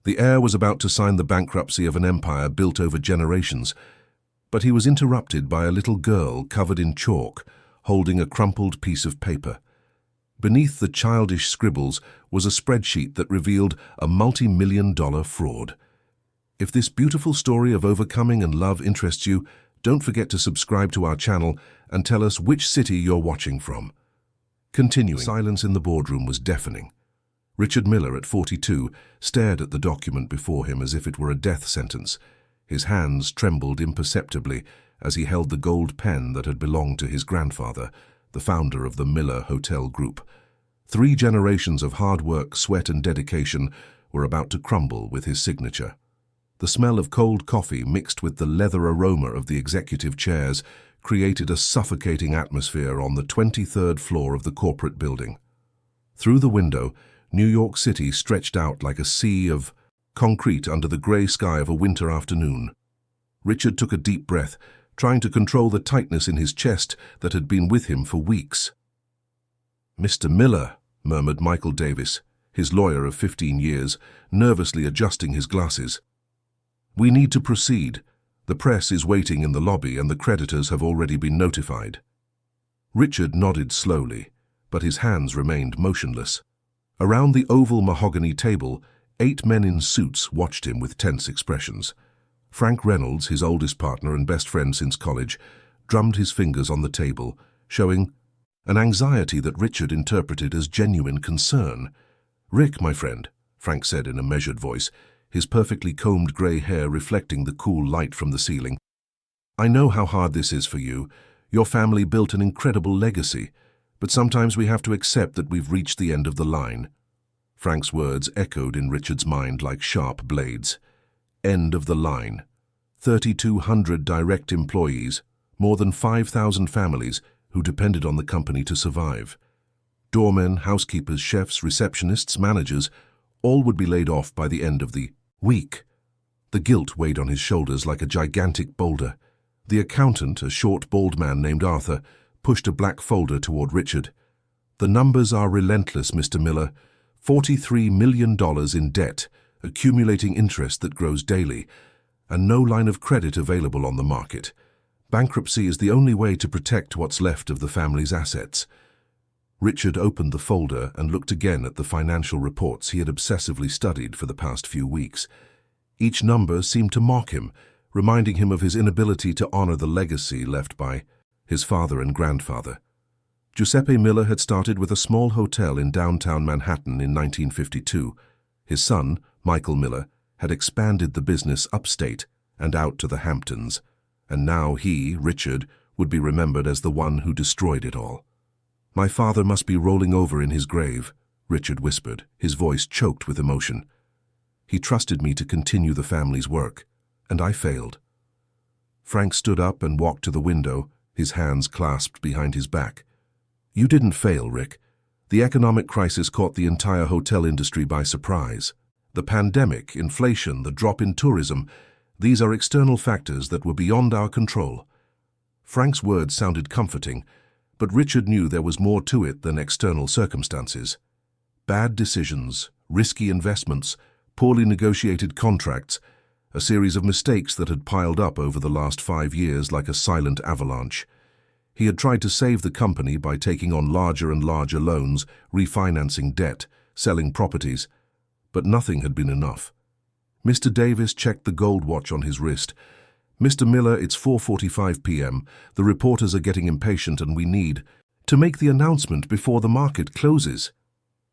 The heir was about to sign the bankruptcy of an empire built over generations, but he was interrupted by a little girl covered in chalk, holding a crumpled piece of paper. Beneath the childish scribbles was a spreadsheet that revealed a multi-million-dollar fraud. If this beautiful story of overcoming and love interests you, don't forget to subscribe to our channel and tell us which city you're watching from. Continuing, silence in the boardroom was deafening. Richard Miller, at 42, stared at the document before him as if it were a death sentence. His hands trembled imperceptibly as he held the gold pen that had belonged to his grandfather, the founder of the Miller Hotel Group. 3 generations of hard work, sweat, and dedication were about to crumble with his signature. The smell of cold coffee mixed with the leather aroma of the executive chairs created a suffocating atmosphere on the 23rd floor of the corporate building. Through the window, New York City stretched out like a sea of concrete under the gray sky of a winter afternoon. Richard took a deep breath, trying to control the tightness in his chest that had been with him for weeks. "Mr. Miller," murmured Michael Davis, his lawyer of 15 years, nervously adjusting his glasses. "We need to proceed. The press is waiting in the lobby and the creditors have already been notified." Richard nodded slowly, but his hands remained motionless. Around the oval mahogany table, 8 men in suits watched him with tense expressions. Frank Reynolds, his oldest partner and best friend since college, drummed his fingers on the table, showing an anxiety that Richard interpreted as genuine concern. "Rick, my friend," Frank said in a measured voice, his perfectly combed gray hair reflecting the cool light from the ceiling. "I know how hard this is for you. Your family built an incredible legacy, but sometimes we have to accept that we've reached the end of the line." Frank's words echoed in Richard's mind like sharp blades. End of the line. 3,200 direct employees, more than 5,000 families who depended on the company to survive. Doormen, housekeepers, chefs, receptionists, managers, all would be laid off by the end of the week. The guilt weighed on his shoulders like a gigantic boulder. The accountant, a short, bald man named Arthur, pushed a black folder toward Richard. "The numbers are relentless, Mr. Miller. $43 million in debt, accumulating interest that grows daily, and no line of credit available on the market. Bankruptcy is the only way to protect what's left of the family's assets." Richard opened the folder and looked again at the financial reports he had obsessively studied for the past few weeks. Each number seemed to mock him, reminding him of his inability to honor the legacy left by his father and grandfather. Giuseppe Miller had started with a small hotel in downtown Manhattan in 1952. His son, Michael Miller, had expanded the business upstate and out to the Hamptons, and now he, Richard, would be remembered as the one who destroyed it all. "My father must be rolling over in his grave," Richard whispered, his voice choked with emotion. "He trusted me to continue the family's work, and I failed." Frank stood up and walked to the window, his hands clasped behind his back. "You didn't fail, Rick. The economic crisis caught the entire hotel industry by surprise. The pandemic, inflation, the drop in tourism, these are external factors that were beyond our control." Frank's words sounded comforting, but Richard knew there was more to it than external circumstances. Bad decisions, risky investments, poorly negotiated contracts, a series of mistakes that had piled up over the last 5 years like a silent avalanche. He had tried to save the company by taking on larger and larger loans, refinancing debt, selling properties, but nothing had been enough. Mr. Davis checked the gold watch on his wrist. "Mr. Miller, it's 4:45 p.m. The reporters are getting impatient and we need to make the announcement before the market closes."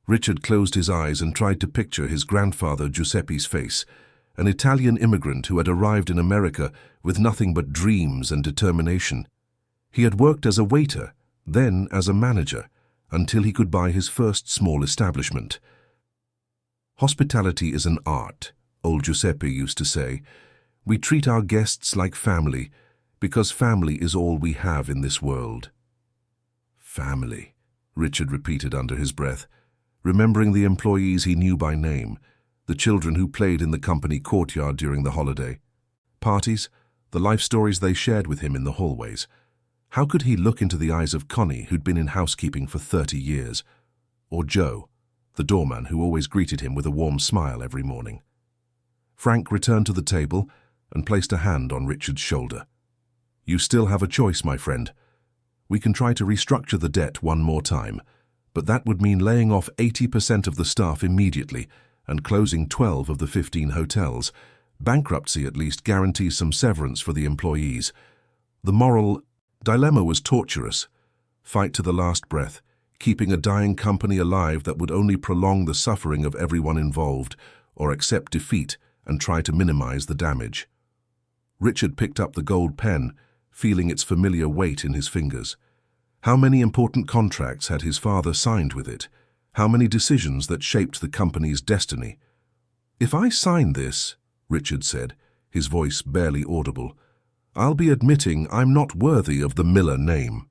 Richard closed his eyes and tried to picture his grandfather Giuseppe's face, an Italian immigrant who had arrived in America with nothing but dreams and determination. He had worked as a waiter, then as a manager, until he could buy his first small establishment. "Hospitality is an art," old Giuseppe used to say. "We treat our guests like family, because family is all we have in this world." "Family," Richard repeated under his breath, remembering the employees he knew by name, the children who played in the company courtyard during the holiday parties, the life stories they shared with him in the hallways. How could he look into the eyes of Connie, who'd been in housekeeping for 30 years? Or Joe, the doorman who always greeted him with a warm smile every morning? Frank returned to the table and placed a hand on Richard's shoulder. "You still have a choice, my friend. We can try to restructure the debt one more time, but that would mean laying off 80% of the staff immediately and closing 12 of the 15 hotels. Bankruptcy at least guarantees some severance for the employees." The moral dilemma was torturous. Fight to the last breath, keeping a dying company alive that would only prolong the suffering of everyone involved, or accept defeat and try to minimize the damage. Richard picked up the gold pen, feeling its familiar weight in his fingers. How many important contracts had his father signed with it? How many decisions that shaped the company's destiny? "If I sign this," Richard said, his voice barely audible, "I'll be admitting I'm not worthy of the Miller name."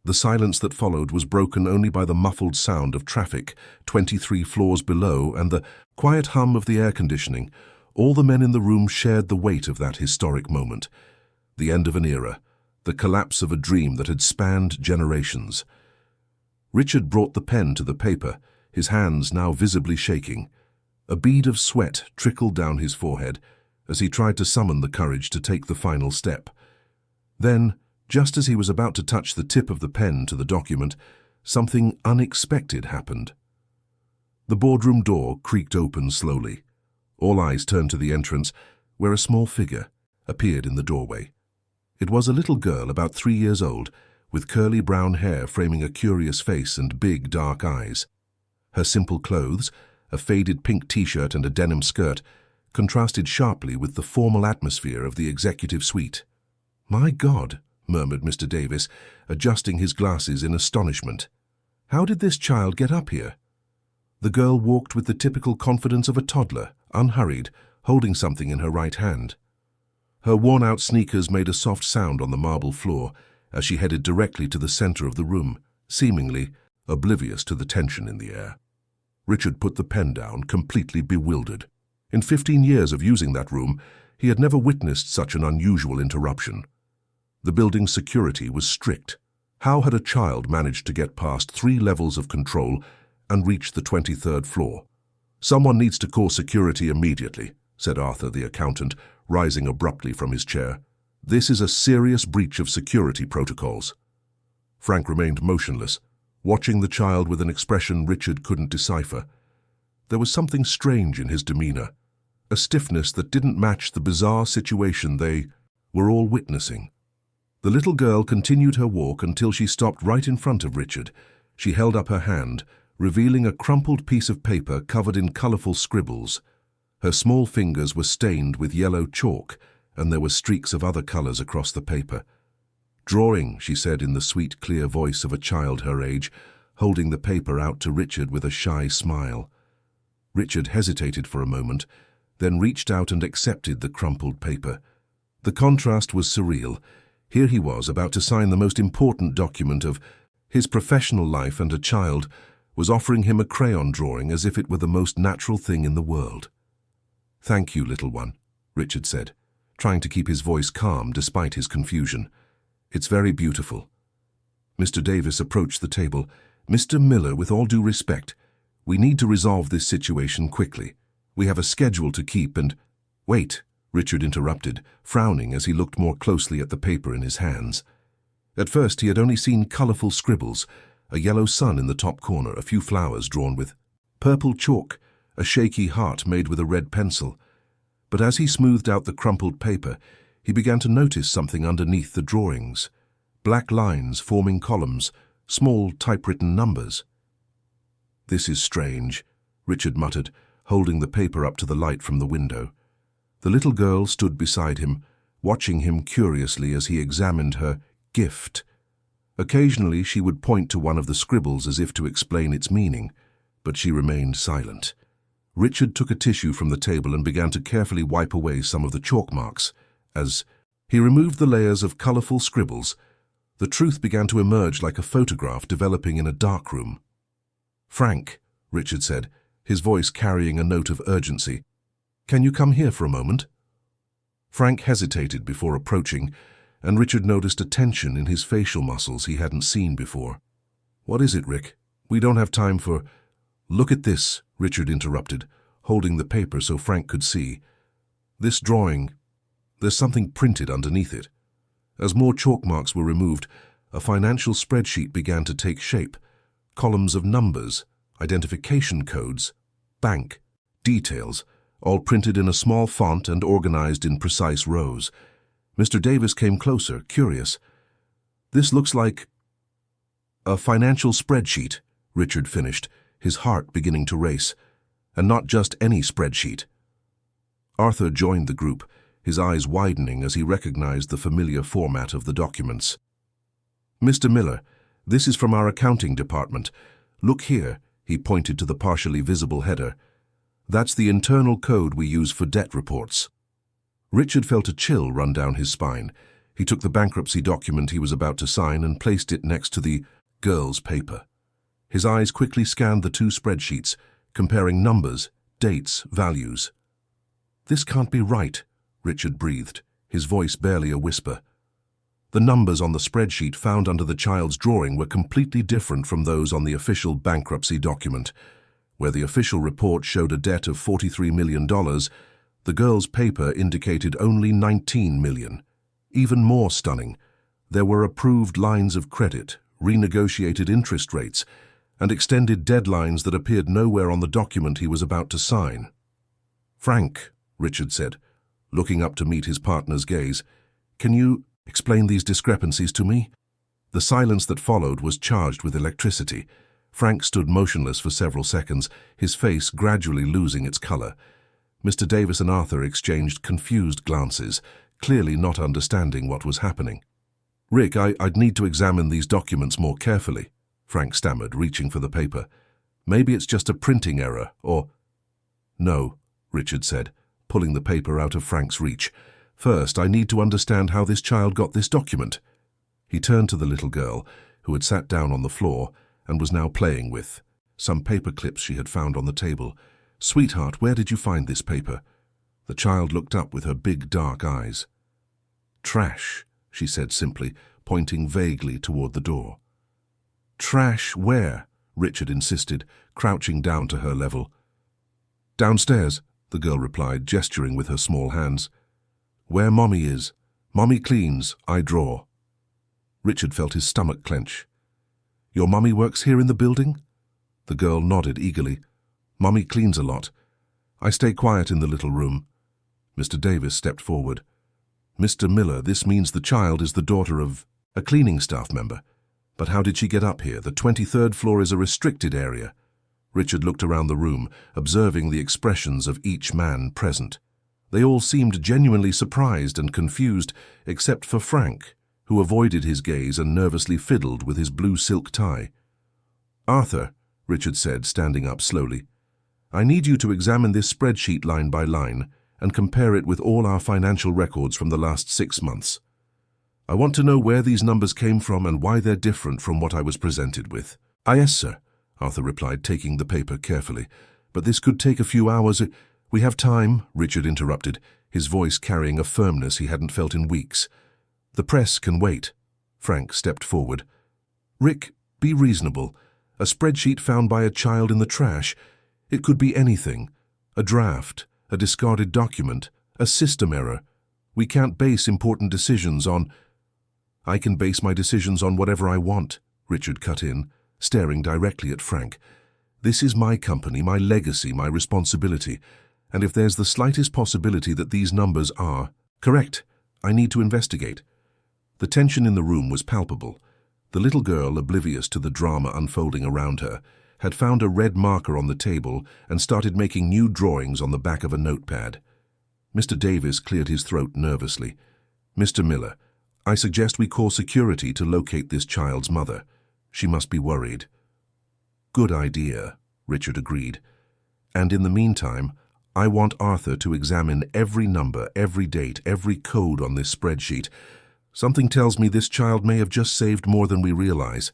The silence that followed was broken only by the muffled sound of traffic 23 floors below and the quiet hum of the air conditioning. All the men in the room shared the weight of that historic moment. The end of an era, the collapse of a dream that had spanned generations. Richard brought the pen to the paper, his hands now visibly shaking. A bead of sweat trickled down his forehead as he tried to summon the courage to take the final step. Then, just as he was about to touch the tip of the pen to the document, something unexpected happened. The boardroom door creaked open slowly. All eyes turned to the entrance, where a small figure appeared in the doorway. It was a little girl about 3 years old, with curly brown hair framing a curious face and big dark eyes. Her simple clothes, a faded pink t-shirt and a denim skirt, contrasted sharply with the formal atmosphere of the executive suite. "My God," murmured Mr. Davis, adjusting his glasses in astonishment. "How did this child get up here?" The girl walked with the typical confidence of a toddler, unhurried, holding something in her right hand. Her worn-out sneakers made a soft sound on the marble floor as she headed directly to the center of the room, seemingly oblivious to the tension in the air. Richard put the pen down, completely bewildered. In 15 years of using that room, he had never witnessed such an unusual interruption. The building's security was strict. How had a child managed to get past 3 levels of control and reach the 23rd floor? "Someone needs to call security immediately," said Arthur, the accountant, rising abruptly from his chair. "This is a serious breach of security protocols." Frank remained motionless, watching the child with an expression Richard couldn't decipher. There was something strange in his demeanor, a stiffness that didn't match the bizarre situation they were all witnessing. The little girl continued her walk until she stopped right in front of Richard. She held up her hand, revealing a crumpled piece of paper covered in colorful scribbles. Her small fingers were stained with yellow chalk, and there were streaks of other colors across the paper. "Drawing," she said in the sweet, clear voice of a child her age, holding the paper out to Richard with a shy smile. Richard hesitated for a moment, then reached out and accepted the crumpled paper. The contrast was surreal. Here he was, about to sign the most important document of his professional life, and a child was offering him a crayon drawing as if it were the most natural thing in the world. "Thank you, little one," Richard said, trying to keep his voice calm despite his confusion. "It's very beautiful." Mr. Davis approached the table. "Mr. Miller, with all due respect, we need to resolve this situation quickly. We have a schedule to keep and—" "Wait," Richard interrupted, frowning as he looked more closely at the paper in his hands. At first he had only seen colorful scribbles, a yellow sun in the top corner, a few flowers drawn with purple chalk, a shaky heart made with a red pencil. But as he smoothed out the crumpled paper, he began to notice something underneath the drawings. Black lines forming columns, small typewritten numbers. "This is strange," Richard muttered, holding the paper up to the light from the window. The little girl stood beside him, watching him curiously as he examined her gift. Occasionally she would point to one of the scribbles as if to explain its meaning, but she remained silent. Richard took a tissue from the table and began to carefully wipe away some of the chalk marks. As he removed the layers of colorful scribbles, the truth began to emerge like a photograph developing in a dark room. "Frank," Richard said, his voice carrying a note of urgency, "can you come here for a moment?" Frank hesitated before approaching, and Richard noticed a tension in his facial muscles he hadn't seen before. "What is it, Rick? We don't have time for—" "Look at this," Richard interrupted, holding the paper so Frank could see. This drawing, there's something printed underneath it. As more chalk marks were removed, a financial spreadsheet began to take shape. Columns of numbers, identification codes, bank, details, all printed in a small font and organized in precise rows. Mr. Davis came closer, curious. "This looks like a financial spreadsheet," Richard finished, his heart beginning to race. "And not just any spreadsheet." Arthur joined the group, his eyes widening as he recognized the familiar format of the documents. "Mr. Miller, this is from our accounting department. Look here," he pointed to the partially visible header. "That's the internal code we use for debt reports." Richard felt a chill run down his spine. He took the bankruptcy document he was about to sign and placed it next to the girl's paper. His eyes quickly scanned the two spreadsheets, comparing numbers, dates, values. "This can't be right," Richard breathed, his voice barely a whisper. The numbers on the spreadsheet found under the child's drawing were completely different from those on the official bankruptcy document. Where the official report showed a debt of $43 million, the girl's paper indicated only $19 million. Even more stunning, there were approved lines of credit, renegotiated interest rates, and extended deadlines that appeared nowhere on the document he was about to sign. "Frank," Richard said, looking up to meet his partner's gaze, "can you explain these discrepancies to me?" The silence that followed was charged with electricity. Frank stood motionless for several seconds, his face gradually losing its color. Mr. Davis and Arthur exchanged confused glances, clearly not understanding what was happening. "Rick, I'd need to examine these documents more carefully," Frank stammered, reaching for the paper. "Maybe it's just a printing error, or—" "No," Richard said, pulling the paper out of Frank's reach. "First, I need to understand how this child got this document." He turned to the little girl, who had sat down on the floor and was now playing with some paper clips she had found on the table. "Sweetheart, where did you find this paper?" The child looked up with her big dark eyes. "Trash," she said simply, pointing vaguely toward the door. "Trash where?" Richard insisted, crouching down to her level. "Downstairs," the girl replied, gesturing with her small hands. "Where Mommy is. Mommy cleans, I draw." Richard felt his stomach clench. "Your Mommy works here in the building?" The girl nodded eagerly. "Mommy cleans a lot. I stay quiet in the little room." Mr. Davis stepped forward. "Mr. Miller, this means the child is the daughter of a cleaning staff member. But how did she get up here? The 23rd floor is a restricted area." Richard looked around the room, observing the expressions of each man present. They all seemed genuinely surprised and confused, except for Frank, who avoided his gaze and nervously fiddled with his blue silk tie. "Arthur," Richard said, standing up slowly, "I need you to examine this spreadsheet line by line and compare it with all our financial records from the last 6 months. I want to know where these numbers came from and why they're different from what I was presented with." Yes, sir," Arthur replied, taking the paper carefully. "But this could take a few hours." "We have time," Richard interrupted, his voice carrying a firmness he hadn't felt in weeks. "The press can wait." Frank stepped forward. "Rick, be reasonable. A spreadsheet found by a child in the trash. It could be anything. A draft, a discarded document, a system error. We can't base important decisions on—" "I can base my decisions on whatever I want," Richard cut in, staring directly at Frank. "This is my company, my legacy, my responsibility. And if there's the slightest possibility that these numbers are correct, I need to investigate." The tension in the room was palpable. The little girl, oblivious to the drama unfolding around her, had found a red marker on the table and started making new drawings on the back of a notepad. Mr. Davis cleared his throat nervously. "Mr. Miller, I suggest we call security to locate this child's mother. She must be worried." "Good idea," Richard agreed. "And in the meantime, I want Arthur to examine every number, every date, every code on this spreadsheet. Something tells me this child may have just saved more than we realize."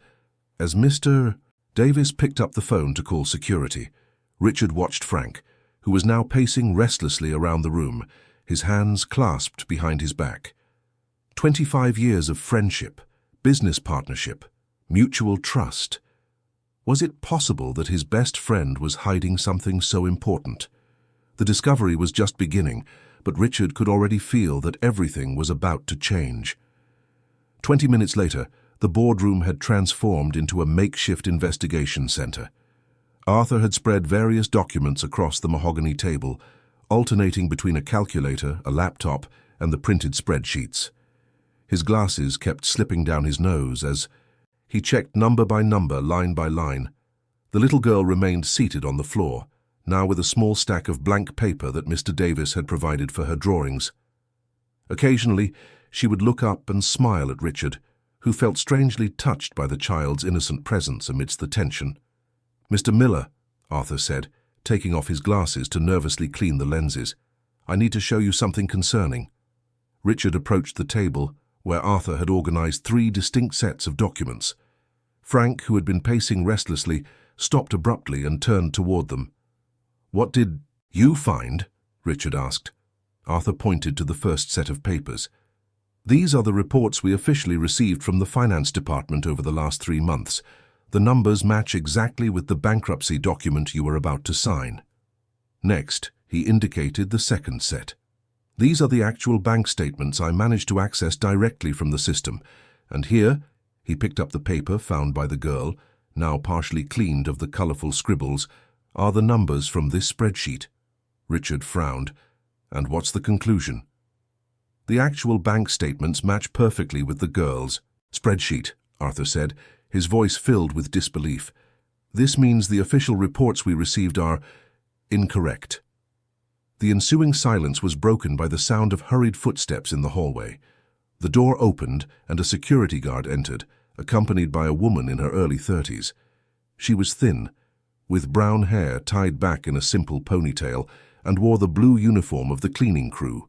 As Mr. Davis picked up the phone to call security, Richard watched Frank, who was now pacing restlessly around the room, his hands clasped behind his back. 25 years of friendship, business partnership, mutual trust. Was it possible that his best friend was hiding something so important? The discovery was just beginning, but Richard could already feel that everything was about to change. 20 minutes later, the boardroom had transformed into a makeshift investigation center. Arthur had spread various documents across the mahogany table, alternating between a calculator, a laptop, and the printed spreadsheets. His glasses kept slipping down his nose as he checked number by number, line by line. The little girl remained seated on the floor, now with a small stack of blank paper that Mr. Davis had provided for her drawings. Occasionally, she would look up and smile at Richard, who felt strangely touched by the child's innocent presence amidst the tension. "Mr. Miller," Arthur said, taking off his glasses to nervously clean the lenses, "I need to show you something concerning." Richard approached the table, where Arthur had organized 3 distinct sets of documents. Frank, who had been pacing restlessly, stopped abruptly and turned toward them. "What did you find?" Richard asked. Arthur pointed to the first set of papers. "These are the reports we officially received from the finance department over the last 3 months. The numbers match exactly with the bankruptcy document you were about to sign." Next, he indicated the second set. "These are the actual bank statements I managed to access directly from the system, and here," he picked up the paper found by the girl, now partially cleaned of the colorful scribbles, "are the numbers from this spreadsheet." Richard frowned. "And what's the conclusion?" "The actual bank statements match perfectly with the girl's spreadsheet," Arthur said, his voice filled with disbelief. "This means the official reports we received are incorrect." The ensuing silence was broken by the sound of hurried footsteps in the hallway. The door opened and a security guard entered, accompanied by a woman in her early 30s. She was thin, with brown hair tied back in a simple ponytail, and wore the blue uniform of the cleaning crew.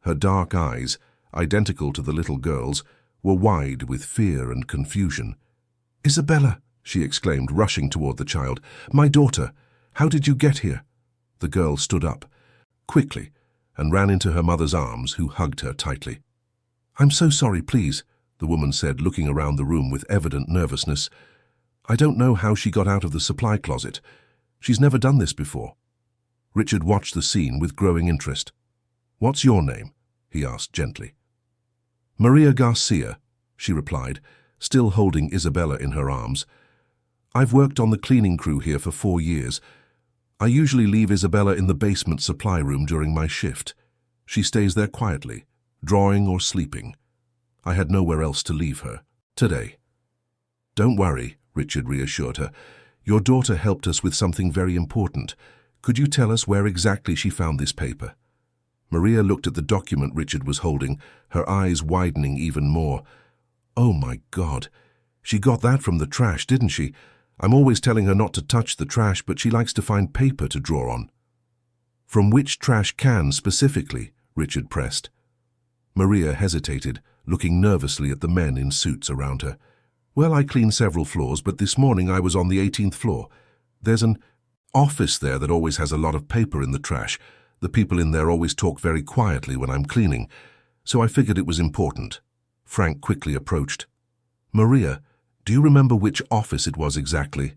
Her dark eyes, identical to the little girl's, were wide with fear and confusion. "Isabella," she exclaimed, rushing toward the child. "My daughter! How did you get here?" The girl stood up, quickly, and ran into her mother's arms, who hugged her tightly. "I'm so sorry, please," the woman said, looking around the room with evident nervousness. "I don't know how she got out of the supply closet. She's never done this before." Richard watched the scene with growing interest. "What's your name?" he asked gently. "Maria Garcia," she replied, still holding Isabella in her arms. "I've worked on the cleaning crew here for 4 years. I usually leave Isabella in the basement supply room during my shift. She stays there quietly, drawing or sleeping. I had nowhere else to leave her today." "Don't worry," Richard reassured her. "Your daughter helped us with something very important. Could you tell us where exactly she found this paper?" Maria looked at the document Richard was holding, her eyes widening even more. "Oh my God, she got that from the trash, didn't she? I'm always telling her not to touch the trash, but she likes to find paper to draw on." "From which trash can specifically?" Richard pressed. Maria hesitated, looking nervously at the men in suits around her. "Well, I clean several floors, but this morning I was on the 18th floor. There's an office there that always has a lot of paper in the trash. The people in there always talk very quietly when I'm cleaning, so I figured it was important." Frank quickly approached. "Maria, do you remember which office it was exactly?"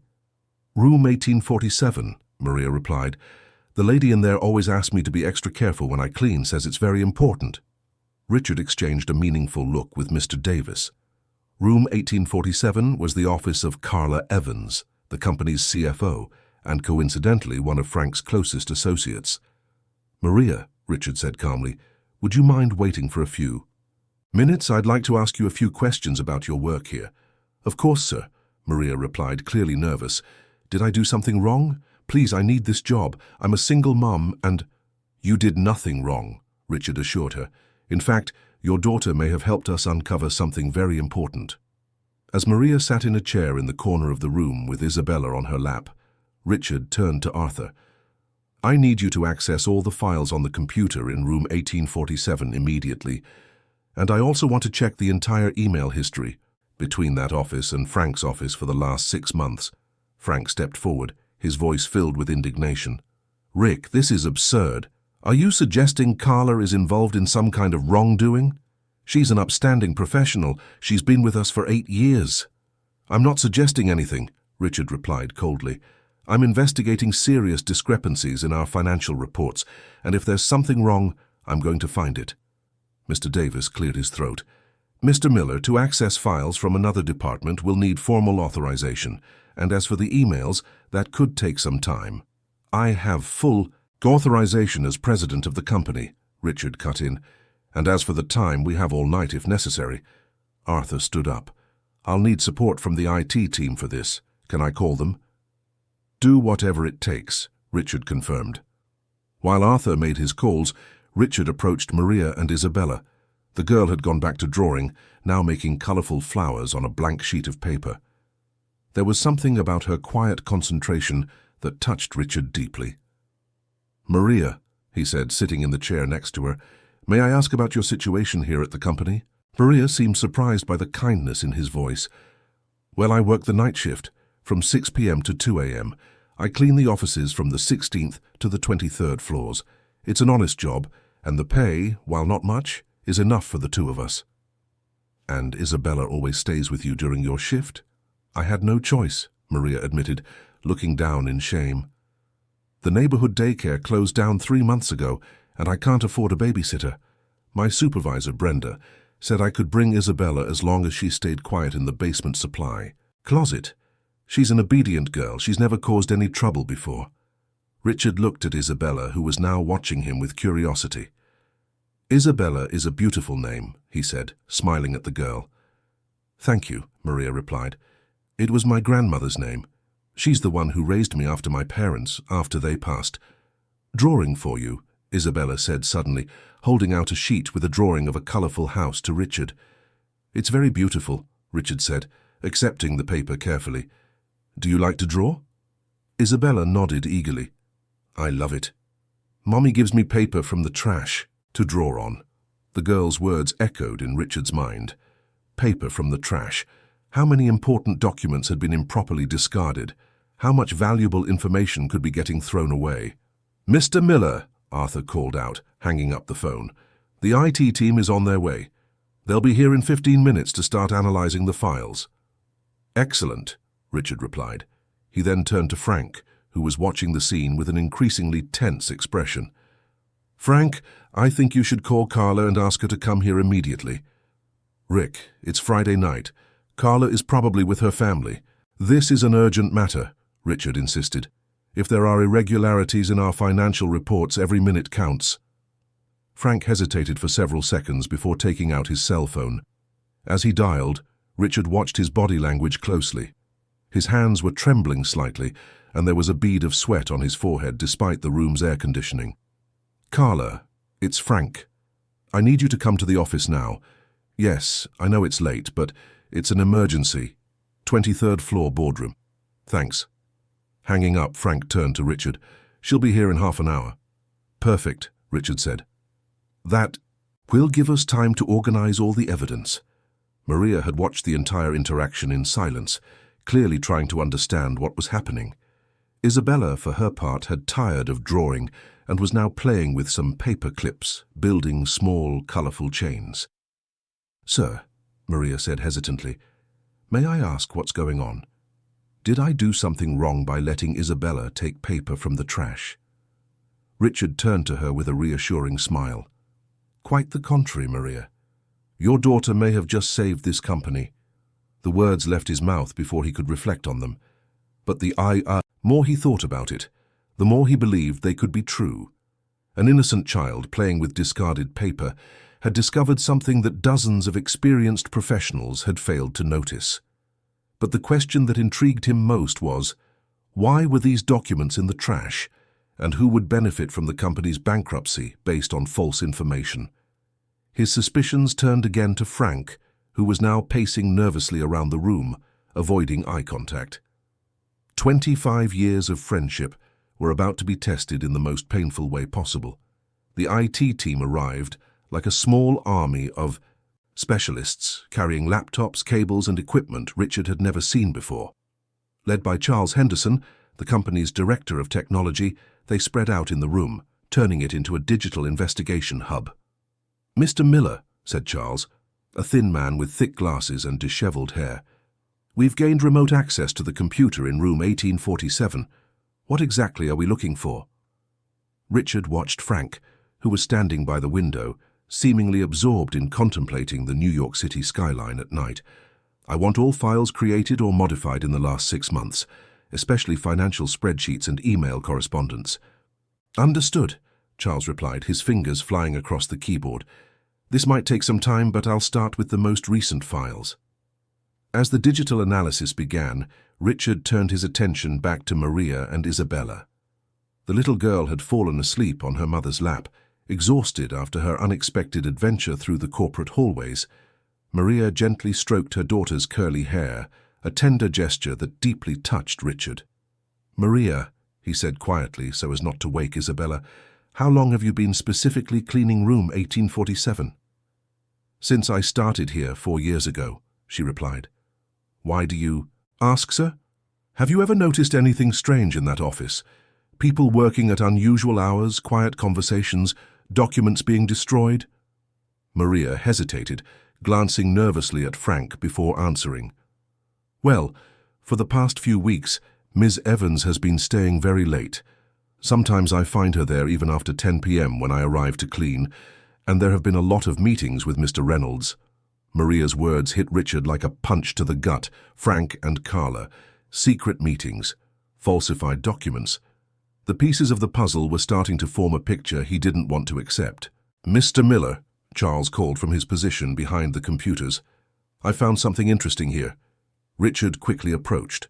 "Room 1847, Maria replied. "The lady in there always asks me to be extra careful when I clean, says it's very important." Richard exchanged a meaningful look with Mr. Davis. Room 1847 was the office of Carla Evans, the company's CFO, and coincidentally one of Frank's closest associates. "Maria," Richard said calmly, "would you mind waiting for a few minutes? I'd like to ask you a few questions about your work here." "Of course, sir," Maria replied, clearly nervous. "Did I do something wrong? Please, I need this job. I'm a single mom and—" "You did nothing wrong," Richard assured her. "In fact, your daughter may have helped us uncover something very important." As Maria sat in a chair in the corner of the room with Isabella on her lap, Richard turned to Arthur. "I need you to access all the files on the computer in room 1847 immediately, and I also want to check the entire email history between that office and Frank's office for the last 6 months. Frank stepped forward, his voice filled with indignation. "Rick, this is absurd. Are you suggesting Carla is involved in some kind of wrongdoing? She's an upstanding professional. She's been with us for 8 years. "I'm not suggesting anything," Richard replied coldly. "I'm investigating serious discrepancies in our financial reports, and if there's something wrong, I'm going to find it. Mr. Davis cleared his throat. Mr. Miller, to access files from another department will need formal authorization, and as for the emails, that could take some time. I have full authorization as president of the company, Richard cut in, and as for the time, we have all night if necessary. Arthur stood up. I'll need support from the IT team for this. Can I call them? Do whatever it takes, Richard confirmed. While Arthur made his calls, Richard approached Maria and Isabella. The girl had gone back to drawing, now making colorful flowers on a blank sheet of paper. There was something about her quiet concentration that touched Richard deeply. Maria, he said, sitting in the chair next to her, may I ask about your situation here at the company? Maria seemed surprised by the kindness in his voice. Well, I work the night shift, from 6 p.m. to 2 a.m. I clean the offices from the 16th to the 23rd floors. It's an honest job, and the pay, while not much, is enough for the two of us. And Isabella always stays with you during your shift? I had no choice, Maria admitted, looking down in shame. The neighborhood daycare closed down 3 months ago, and I can't afford a babysitter. My supervisor, Brenda, said I could bring Isabella as long as she stayed quiet in the basement supply closet. She's an obedient girl. She's never caused any trouble before. Richard looked at Isabella, who was now watching him with curiosity. Isabella is a beautiful name, he said, smiling at the girl. Thank you, Maria replied. It was my grandmother's name. She's the one who raised me after my parents, after they passed. Drawing for you, Isabella said suddenly, holding out a sheet with a drawing of a colorful house to Richard. It's very beautiful, Richard said, accepting the paper carefully. Do you like to draw? Isabella nodded eagerly. I love it. Mommy gives me paper from the trash to draw on. The girl's words echoed in Richard's mind. Paper from the trash. How many important documents had been improperly discarded? How much valuable information could be getting thrown away? Mr. Miller, Arthur called out, hanging up the phone. The IT team is on their way. They'll be here in 15 minutes to start analyzing the files. Excellent, Richard replied. He then turned to Frank, who was watching the scene with an increasingly tense expression. Frank, I think you should call Carla and ask her to come here immediately. Rick, it's Friday night. Carla is probably with her family. This is an urgent matter, Richard insisted. If there are irregularities in our financial reports, every minute counts. Frank hesitated for several seconds before taking out his cell phone. As he dialed, Richard watched his body language closely. His hands were trembling slightly, and there was a bead of sweat on his forehead despite the room's air conditioning. Carla, it's Frank. I need you to come to the office now. Yes, I know it's late, but it's an emergency. 23rd floor boardroom. Thanks. Hanging up, Frank turned to Richard. She'll be here in half an hour. Perfect, Richard said. That will give us time to organize all the evidence. Maria had watched the entire interaction in silence, clearly trying to understand what was happening. Isabella, for her part, had tired of drawing and was now playing with some paper clips, building small, colorful chains. Sir, Maria said hesitantly, may I ask what's going on? Did I do something wrong by letting Isabella take paper from the trash? Richard turned to her with a reassuring smile. Quite the contrary, Maria. Your daughter may have just saved this company. The words left his mouth before he could reflect on them. But the more he thought about it, the more he believed they could be true. An innocent child playing with discarded paper had discovered something that dozens of experienced professionals had failed to notice. But the question that intrigued him most was, why were these documents in the trash, and who would benefit from the company's bankruptcy based on false information? His suspicions turned again to Frank, who was now pacing nervously around the room, avoiding eye contact. 25 years of friendship were about to be tested in the most painful way possible. The IT team arrived like a small army of specialists carrying laptops, cables, and equipment Richard had never seen before. Led by Charles Henderson, the company's director of technology, they spread out in the room, turning it into a digital investigation hub. Mr. Miller, said Charles, a thin man with thick glasses and disheveled hair. We've gained remote access to the computer in room 1847. What exactly are we looking for? Richard watched Frank, who was standing by the window, seemingly absorbed in contemplating the New York City skyline at night. "I want all files created or modified in the last 6 months, especially financial spreadsheets and email correspondence." "Understood," Charles replied, his fingers flying across the keyboard. "This might take some time, but I'll start with the most recent files." As the digital analysis began, Richard turned his attention back to Maria and Isabella. The little girl had fallen asleep on her mother's lap, exhausted after her unexpected adventure through the corporate hallways. Maria gently stroked her daughter's curly hair, a tender gesture that deeply touched Richard. "Maria," he said quietly so as not to wake Isabella, "how long have you been specifically cleaning room 1847? "Since I started here 4 years ago," she replied. "Why do you ask, sir? Have you ever noticed anything strange in that office? People working at unusual hours, quiet conversations, documents being destroyed?" Maria hesitated, glancing nervously at Frank before answering. "Well, for the past few weeks, Ms. Evans has been staying very late. Sometimes I find her there even after 10 p.m. when I arrive to clean, and there have been a lot of meetings with Mr. Reynolds." Maria's words hit Richard like a punch to the gut. Frank and Carla, secret meetings, falsified documents. The pieces of the puzzle were starting to form a picture he didn't want to accept. "Mr. Miller," Charles called from his position behind the computers. "I found something interesting here." Richard quickly approached.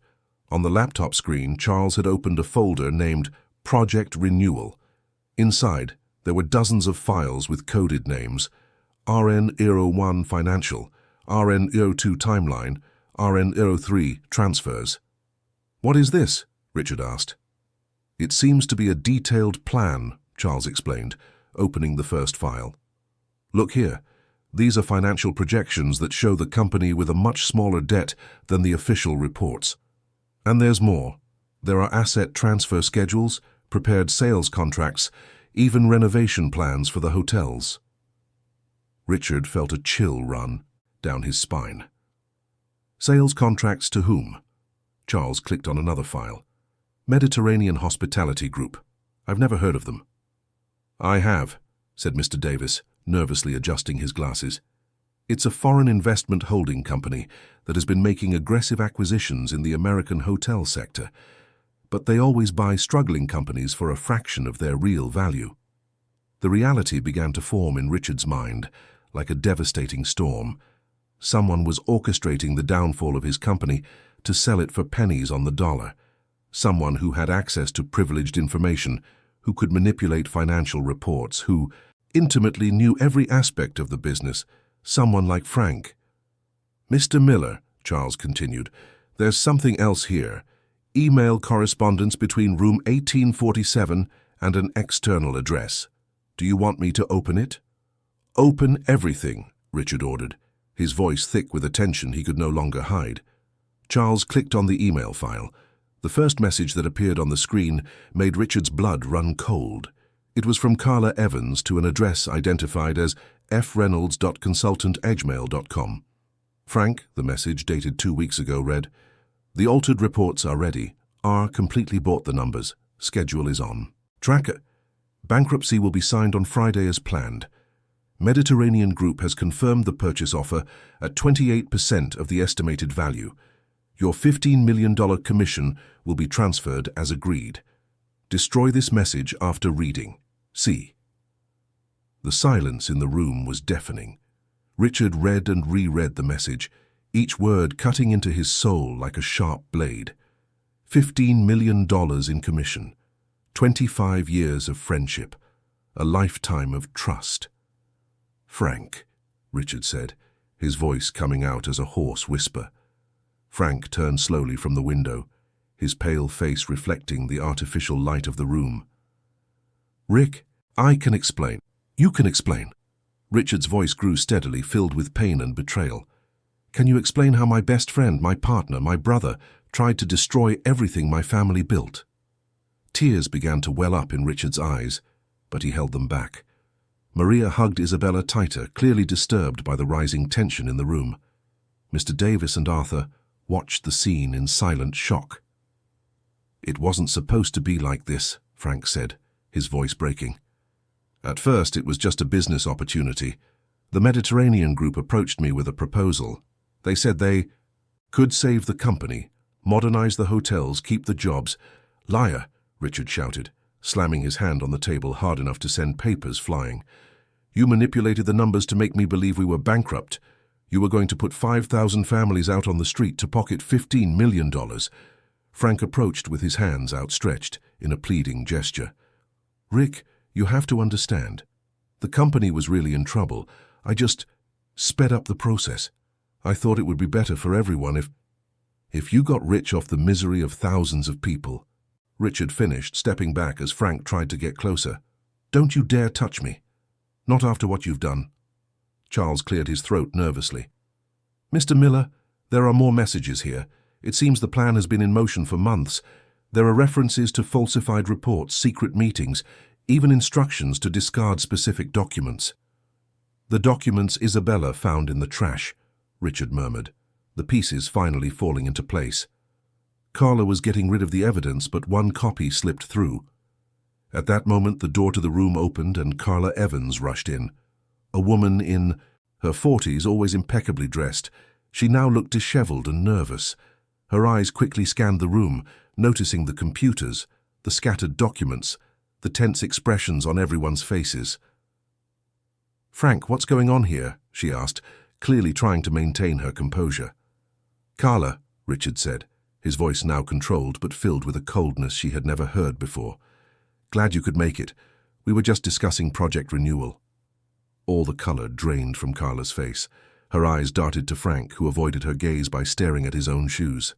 On the laptop screen, Charles had opened a folder named Project Renewal. Inside, there were dozens of files with coded names: RN01 Financial, RN02 Timeline, RN03 Transfers. "What is this?" Richard asked. "It seems to be a detailed plan," Charles explained, opening the first file. "Look here. These are financial projections that show the company with a much smaller debt than the official reports. And there's more. There are asset transfer schedules, prepared sales contracts, even renovation plans for the hotels." Richard felt a chill run down his spine. "Sales contracts to whom?" Charles clicked on another file. "Mediterranean Hospitality Group. I've never heard of them." "I have," said Mr. Davis, nervously adjusting his glasses. "It's a foreign investment holding company that has been making aggressive acquisitions in the American hotel sector, but they always buy struggling companies for a fraction of their real value." The reality began to form in Richard's mind, like a devastating storm. Someone was orchestrating the downfall of his company to sell it for pennies on the dollar. Someone who had access to privileged information, who could manipulate financial reports, who intimately knew every aspect of the business. Someone like Frank. "Mr. Miller," Charles continued, "there's something else here. Email correspondence between room 1847 and an external address. Do you want me to open it?" "Open everything," Richard ordered, his voice thick with a tension he could no longer hide. Charles clicked on the email file. The first message that appeared on the screen made Richard's blood run cold. It was from Carla Evans to an address identified as freynolds.consultant@gmail.com. "Frank," the message dated 2 weeks ago read, "The altered reports are ready. R completely bought the numbers. Schedule is on. Tracker. Bankruptcy will be signed on Friday as planned. Mediterranean Group has confirmed the purchase offer at 28% of the estimated value. Your $15 million commission will be transferred as agreed. Destroy this message after reading. See." The silence in the room was deafening. Richard read and reread the message, each word cutting into his soul like a sharp blade. $15 million in commission, 25 years of friendship, a lifetime of trust. "Frank," Richard said, his voice coming out as a hoarse whisper. Frank turned slowly from the window, his pale face reflecting the artificial light of the room. "Rick, I can explain. You can explain." Richard's voice grew steadily, filled with pain and betrayal. "Can you explain how my best friend, my partner, my brother, tried to destroy everything my family built?" Tears began to well up in Richard's eyes, but he held them back. Maria hugged Isabella tighter, clearly disturbed by the rising tension in the room. Mr. Davis and Arthur watched the scene in silent shock. "It wasn't supposed to be like this," Frank said, his voice breaking. At first, it was just a business opportunity. The Mediterranean group approached me with a proposal. They said they could save the company, modernize the hotels, keep the jobs. Liar, Richard shouted, slamming his hand on the table hard enough to send papers flying. You manipulated the numbers to make me believe we were bankrupt. You were going to put 5,000 families out on the street to pocket $15 million. Frank approached with his hands outstretched in a pleading gesture. Rick, you have to understand. The company was really in trouble. I just sped up the process. I thought it would be better for everyone if you got rich off the misery of thousands of people. Richard finished, stepping back as Frank tried to get closer. Don't you dare touch me. Not after what you've done. Charles cleared his throat nervously. Mr. Miller, there are more messages here. It seems the plan has been in motion for months. There are references to falsified reports, secret meetings, even instructions to discard specific documents. The documents Isabella found in the trash, Richard murmured, the pieces finally falling into place. Carla was getting rid of the evidence, but one copy slipped through. At that moment, the door to the room opened and Carla Evans rushed in. A woman in her 40s, always impeccably dressed. She now looked disheveled and nervous. Her eyes quickly scanned the room, noticing the computers, the scattered documents, the tense expressions on everyone's faces. Frank, what's going on here? She asked, clearly trying to maintain her composure. Carla, Richard said, his voice now controlled but filled with a coldness she had never heard before. Glad you could make it. We were just discussing project renewal. All the color drained from Carla's face. Her eyes darted to Frank, who avoided her gaze by staring at his own shoes.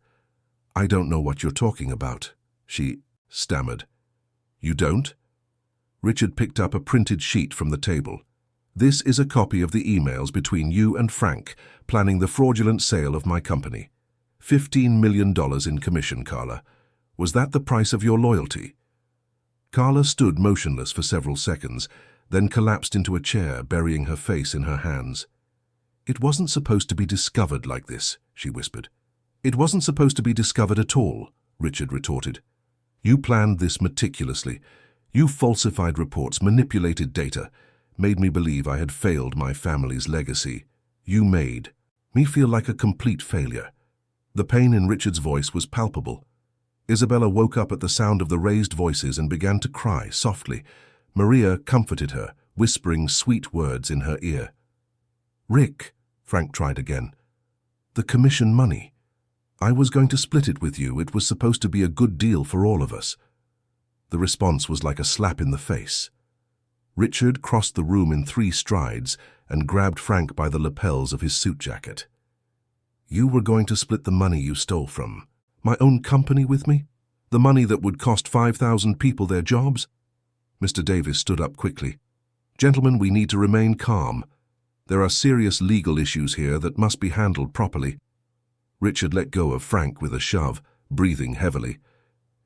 I don't know what you're talking about, she stammered. You don't? Richard picked up a printed sheet from the table. This is a copy of the emails between you and Frank, planning the fraudulent sale of my company. $15 million in commission, Carla. Was that the price of your loyalty? Carla stood motionless for several seconds, then collapsed into a chair, burying her face in her hands. It wasn't supposed to be discovered like this, she whispered. It wasn't supposed to be discovered at all, Richard retorted. You planned this meticulously. You falsified reports, manipulated data, made me believe I had failed my family's legacy. You made me feel like a complete failure. The pain in Richard's voice was palpable. Isabella woke up at the sound of the raised voices and began to cry softly. Maria comforted her, whispering sweet words in her ear. Rick, Frank tried again. The commission money. I was going to split it with you. It was supposed to be a good deal for all of us. The response was like a slap in the face. Richard crossed the room in 3 strides and grabbed Frank by the lapels of his suit jacket. You were going to split the money you stole from my own company with me? The money that would cost 5,000 people their jobs? Mr. Davis stood up quickly. Gentlemen, we need to remain calm. There are serious legal issues here that must be handled properly. Richard let go of Frank with a shove, breathing heavily.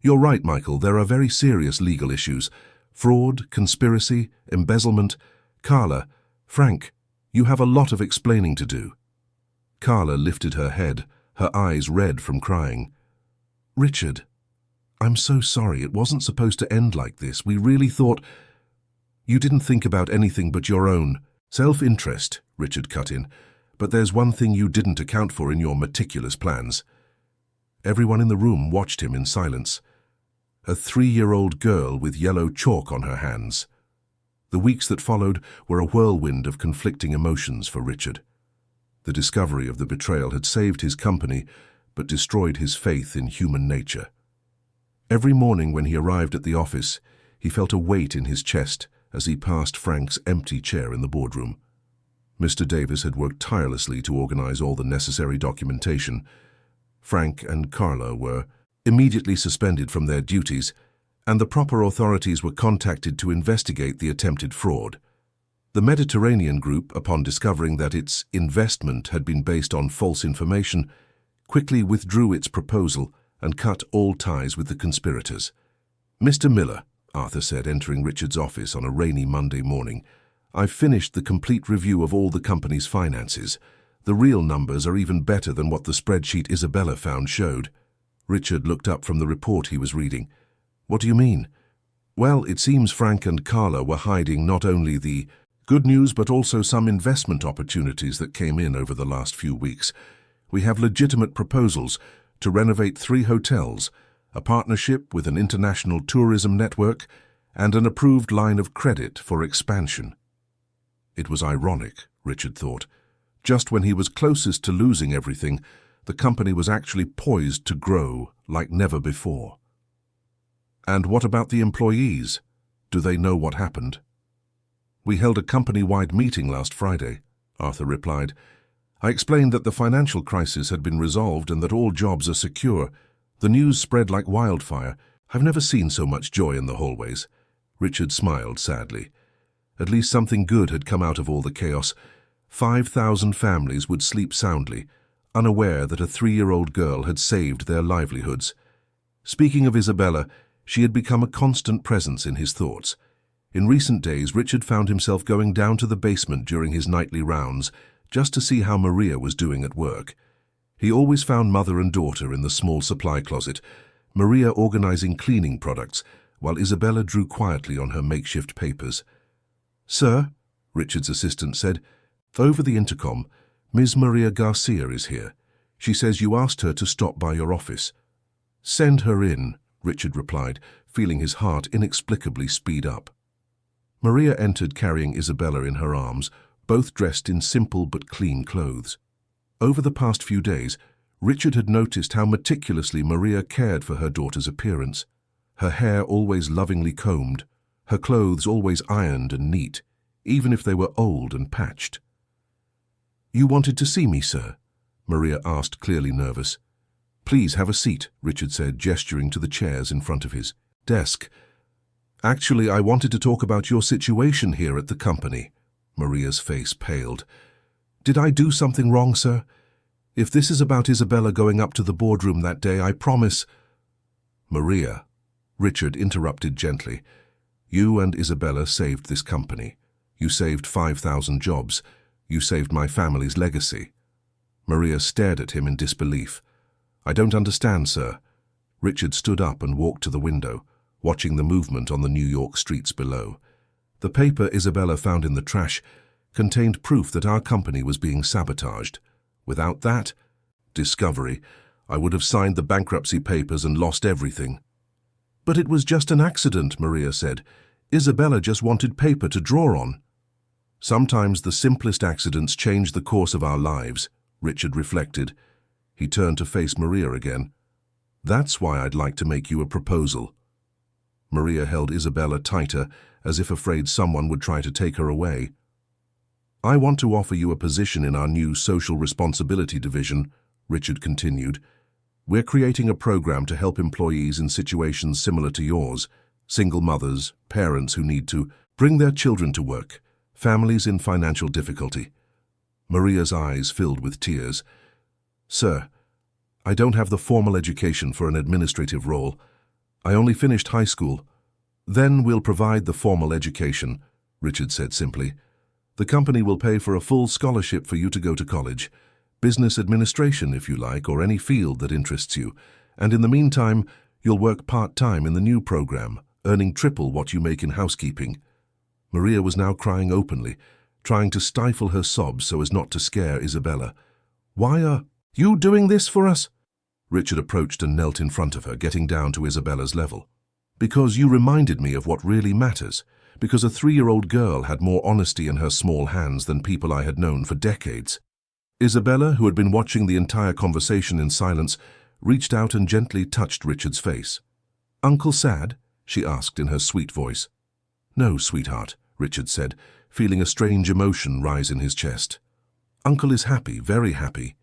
You're right, Michael, there are very serious legal issues. Fraud, conspiracy, embezzlement. Carla, Frank, you have a lot of explaining to do. Carla lifted her head, her eyes red from crying. Richard, I'm so sorry. It wasn't supposed to end like this. We really thought... You didn't think about anything but your own self-interest, Richard cut in. But there's one thing you didn't account for in your meticulous plans. Everyone in the room watched him in silence. A 3-year-old girl with yellow chalk on her hands. The weeks that followed were a whirlwind of conflicting emotions for Richard. The discovery of the betrayal had saved his company, but destroyed his faith in human nature. Every morning when he arrived at the office, he felt a weight in his chest as he passed Frank's empty chair in the boardroom. Mr. Davis had worked tirelessly to organize all the necessary documentation. Frank and Carla were immediately suspended from their duties, and the proper authorities were contacted to investigate the attempted fraud. The Mediterranean group, upon discovering that its investment had been based on false information, quickly withdrew its proposal and cut all ties with the conspirators. Mr. Miller, Arthur said, entering Richard's office on a rainy Monday morning, I've finished the complete review of all the company's finances. The real numbers are even better than what the spreadsheet Isabella found showed. Richard looked up from the report he was reading. What do you mean? Well, it seems Frank and Carla were hiding not only the good news but also some investment opportunities that came in over the last few weeks. We have legitimate proposals to renovate 3 hotels, a partnership with an international tourism network, and an approved line of credit for expansion. It was ironic, Richard thought. Just when he was closest to losing everything, the company was actually poised to grow like never before. And what about the employees? Do they know what happened? We held a company-wide meeting last Friday, Arthur replied. I explained that the financial crisis had been resolved and that all jobs are secure. The news spread like wildfire. I've never seen so much joy in the hallways. Richard smiled sadly. At least something good had come out of all the chaos. 5,000 families would sleep soundly, unaware that a 3-year-old girl had saved their livelihoods. Speaking of Isabella, she had become a constant presence in his thoughts. In recent days, Richard found himself going down to the basement during his nightly rounds just to see how Maria was doing at work. He always found mother and daughter in the small supply closet, Maria organizing cleaning products, while Isabella drew quietly on her makeshift papers. "Sir," Richard's assistant said, "over the intercom, Ms. Maria Garcia is here. She says you asked her to stop by your office." "Send her in," Richard replied, feeling his heart inexplicably speed up. Maria entered carrying Isabella in her arms, both dressed in simple but clean clothes. Over the past few days, Richard had noticed how meticulously Maria cared for her daughter's appearance. Her hair always lovingly combed, her clothes always ironed and neat, even if they were old and patched. "You wanted to see me, sir?" Maria asked, clearly nervous. "Please have a seat," Richard said, gesturing to the chairs in front of his desk. "Actually, I wanted to talk about your situation here at the company." Maria's face paled. "Did I do something wrong, sir? If this is about Isabella going up to the boardroom that day, I promise—" "Maria," Richard interrupted gently, "you and Isabella saved this company. You saved 5,000 jobs. You saved my family's legacy." Maria stared at him in disbelief. "I don't understand, sir." Richard stood up and walked to the window, watching the movement on the New York streets below. The paper Isabella found in the trash contained proof that our company was being sabotaged. Without that discovery, I would have signed the bankruptcy papers and lost everything. "But it was just an accident," Maria said. "Isabella just wanted paper to draw on." "Sometimes the simplest accidents change the course of our lives," Richard reflected. He turned to face Maria again. "That's why I'd like to make you a proposal." Maria held Isabella tighter, as if afraid someone would try to take her away. "I want to offer you a position in our new social responsibility division," Richard continued. "We're creating a program to help employees in situations similar to yours, single mothers, parents who need to bring their children to work, families in financial difficulty." Maria's eyes filled with tears. "Sir, I don't have the formal education for an administrative role. I only finished high school." "Then we'll provide the formal education," Richard said simply. "The company will pay for a full scholarship for you to go to college, business administration if you like, or any field that interests you, and in the meantime, you'll work part-time in the new program, earning triple what you make in housekeeping." Maria was now crying openly, trying to stifle her sobs so as not to scare Isabella. "Why are you doing this for us?" Richard approached and knelt in front of her, getting down to Isabella's level. "Because you reminded me of what really matters. Because a 3-year-old girl had more honesty in her small hands than people I had known for decades." Isabella, who had been watching the entire conversation in silence, reached out and gently touched Richard's face. "Uncle sad?" she asked in her sweet voice. "No, sweetheart," Richard said, feeling a strange emotion rise in his chest. "Uncle is happy, very happy.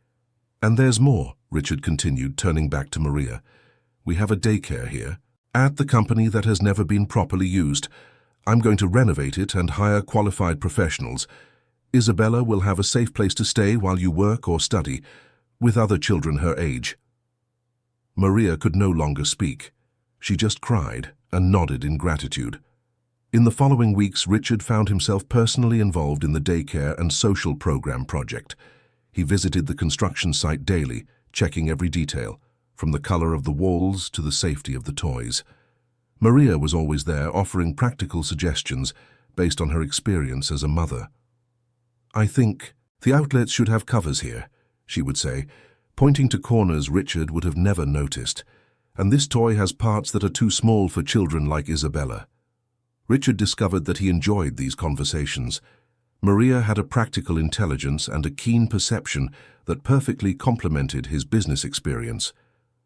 And there's more," Richard continued, turning back to Maria. "We have a daycare here, at the company that has never been properly used. I'm going to renovate it and hire qualified professionals. Isabella will have a safe place to stay while you work or study, with other children her age." Maria could no longer speak. She just cried and nodded in gratitude. In the following weeks, Richard found himself personally involved in the daycare and social program project. He visited the construction site daily, checking every detail, from the color of the walls to the safety of the toys. Maria was always there, offering practical suggestions based on her experience as a mother. "I think the outlets should have covers here," she would say, pointing to corners Richard would have never noticed. "And this toy has parts that are too small for children like Isabella." Richard discovered that he enjoyed these conversations. Maria had a practical intelligence and a keen perception that perfectly complemented his business experience.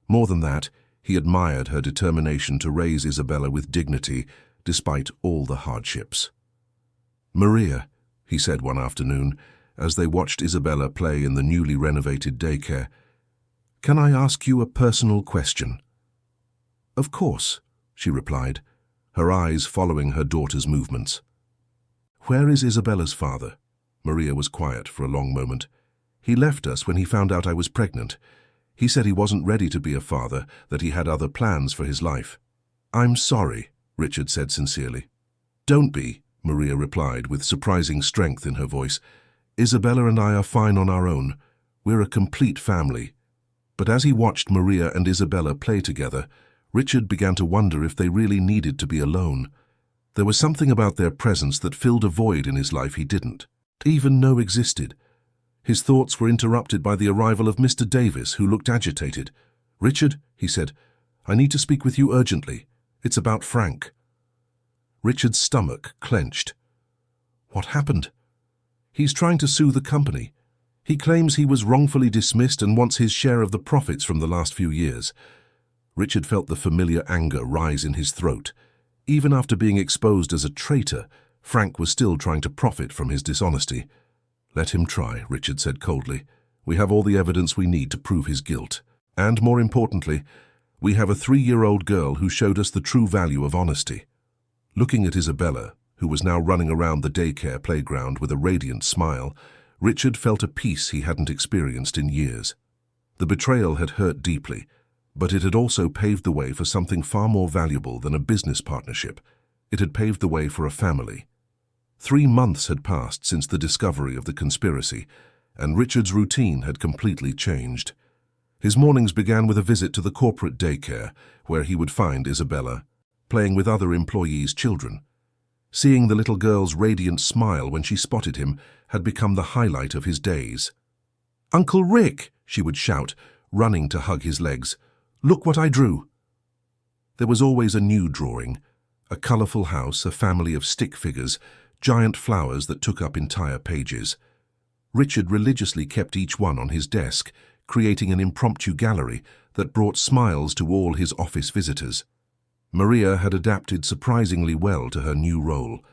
More than that, he admired her determination to raise Isabella with dignity despite all the hardships. "Maria," he said one afternoon, as they watched Isabella play in the newly renovated daycare, "can I ask you a personal question?" "Of course," she replied, her eyes following her daughter's movements. "Where is Isabella's father?" Maria was quiet for a long moment. "He left us when he found out I was pregnant. He said he wasn't ready to be a father, that he had other plans for his life." "I'm sorry," Richard said sincerely. "Don't be," Maria replied with surprising strength in her voice. "Isabella and I are fine on our own. We're a complete family." But as he watched Maria and Isabella play together, Richard began to wonder if they really needed to be alone. There was something about their presence that filled a void in his life he didn't even know existed. His thoughts were interrupted by the arrival of Mr. Davis, who looked agitated. "Richard," he said, "I need to speak with you urgently. It's about Frank." Richard's stomach clenched. "What happened?" "He's trying to sue the company. He claims he was wrongfully dismissed and wants his share of the profits from the last few years." Richard felt the familiar anger rise in his throat. Even after being exposed as a traitor, Frank was still trying to profit from his dishonesty. "Let him try," Richard said coldly. "We have all the evidence we need to prove his guilt. And more importantly, we have a 3-year-old girl who showed us the true value of honesty." Looking at Isabella, who was now running around the daycare playground with a radiant smile, Richard felt a peace he hadn't experienced in years. The betrayal had hurt deeply, but it had also paved the way for something far more valuable than a business partnership. It had paved the way for a family. 3 months had passed since the discovery of the conspiracy, and Richard's routine had completely changed. His mornings began with a visit to the corporate daycare, where he would find Isabella, playing with other employees' children. Seeing the little girl's radiant smile when she spotted him had become the highlight of his days. "Uncle Rick!" she would shout, running to hug his legs. "Look what I drew!" There was always a new drawing, a colourful house, a family of stick figures, giant flowers that took up entire pages. Richard religiously kept each one on his desk, creating an impromptu gallery that brought smiles to all his office visitors. Maria had adapted surprisingly well to her new role.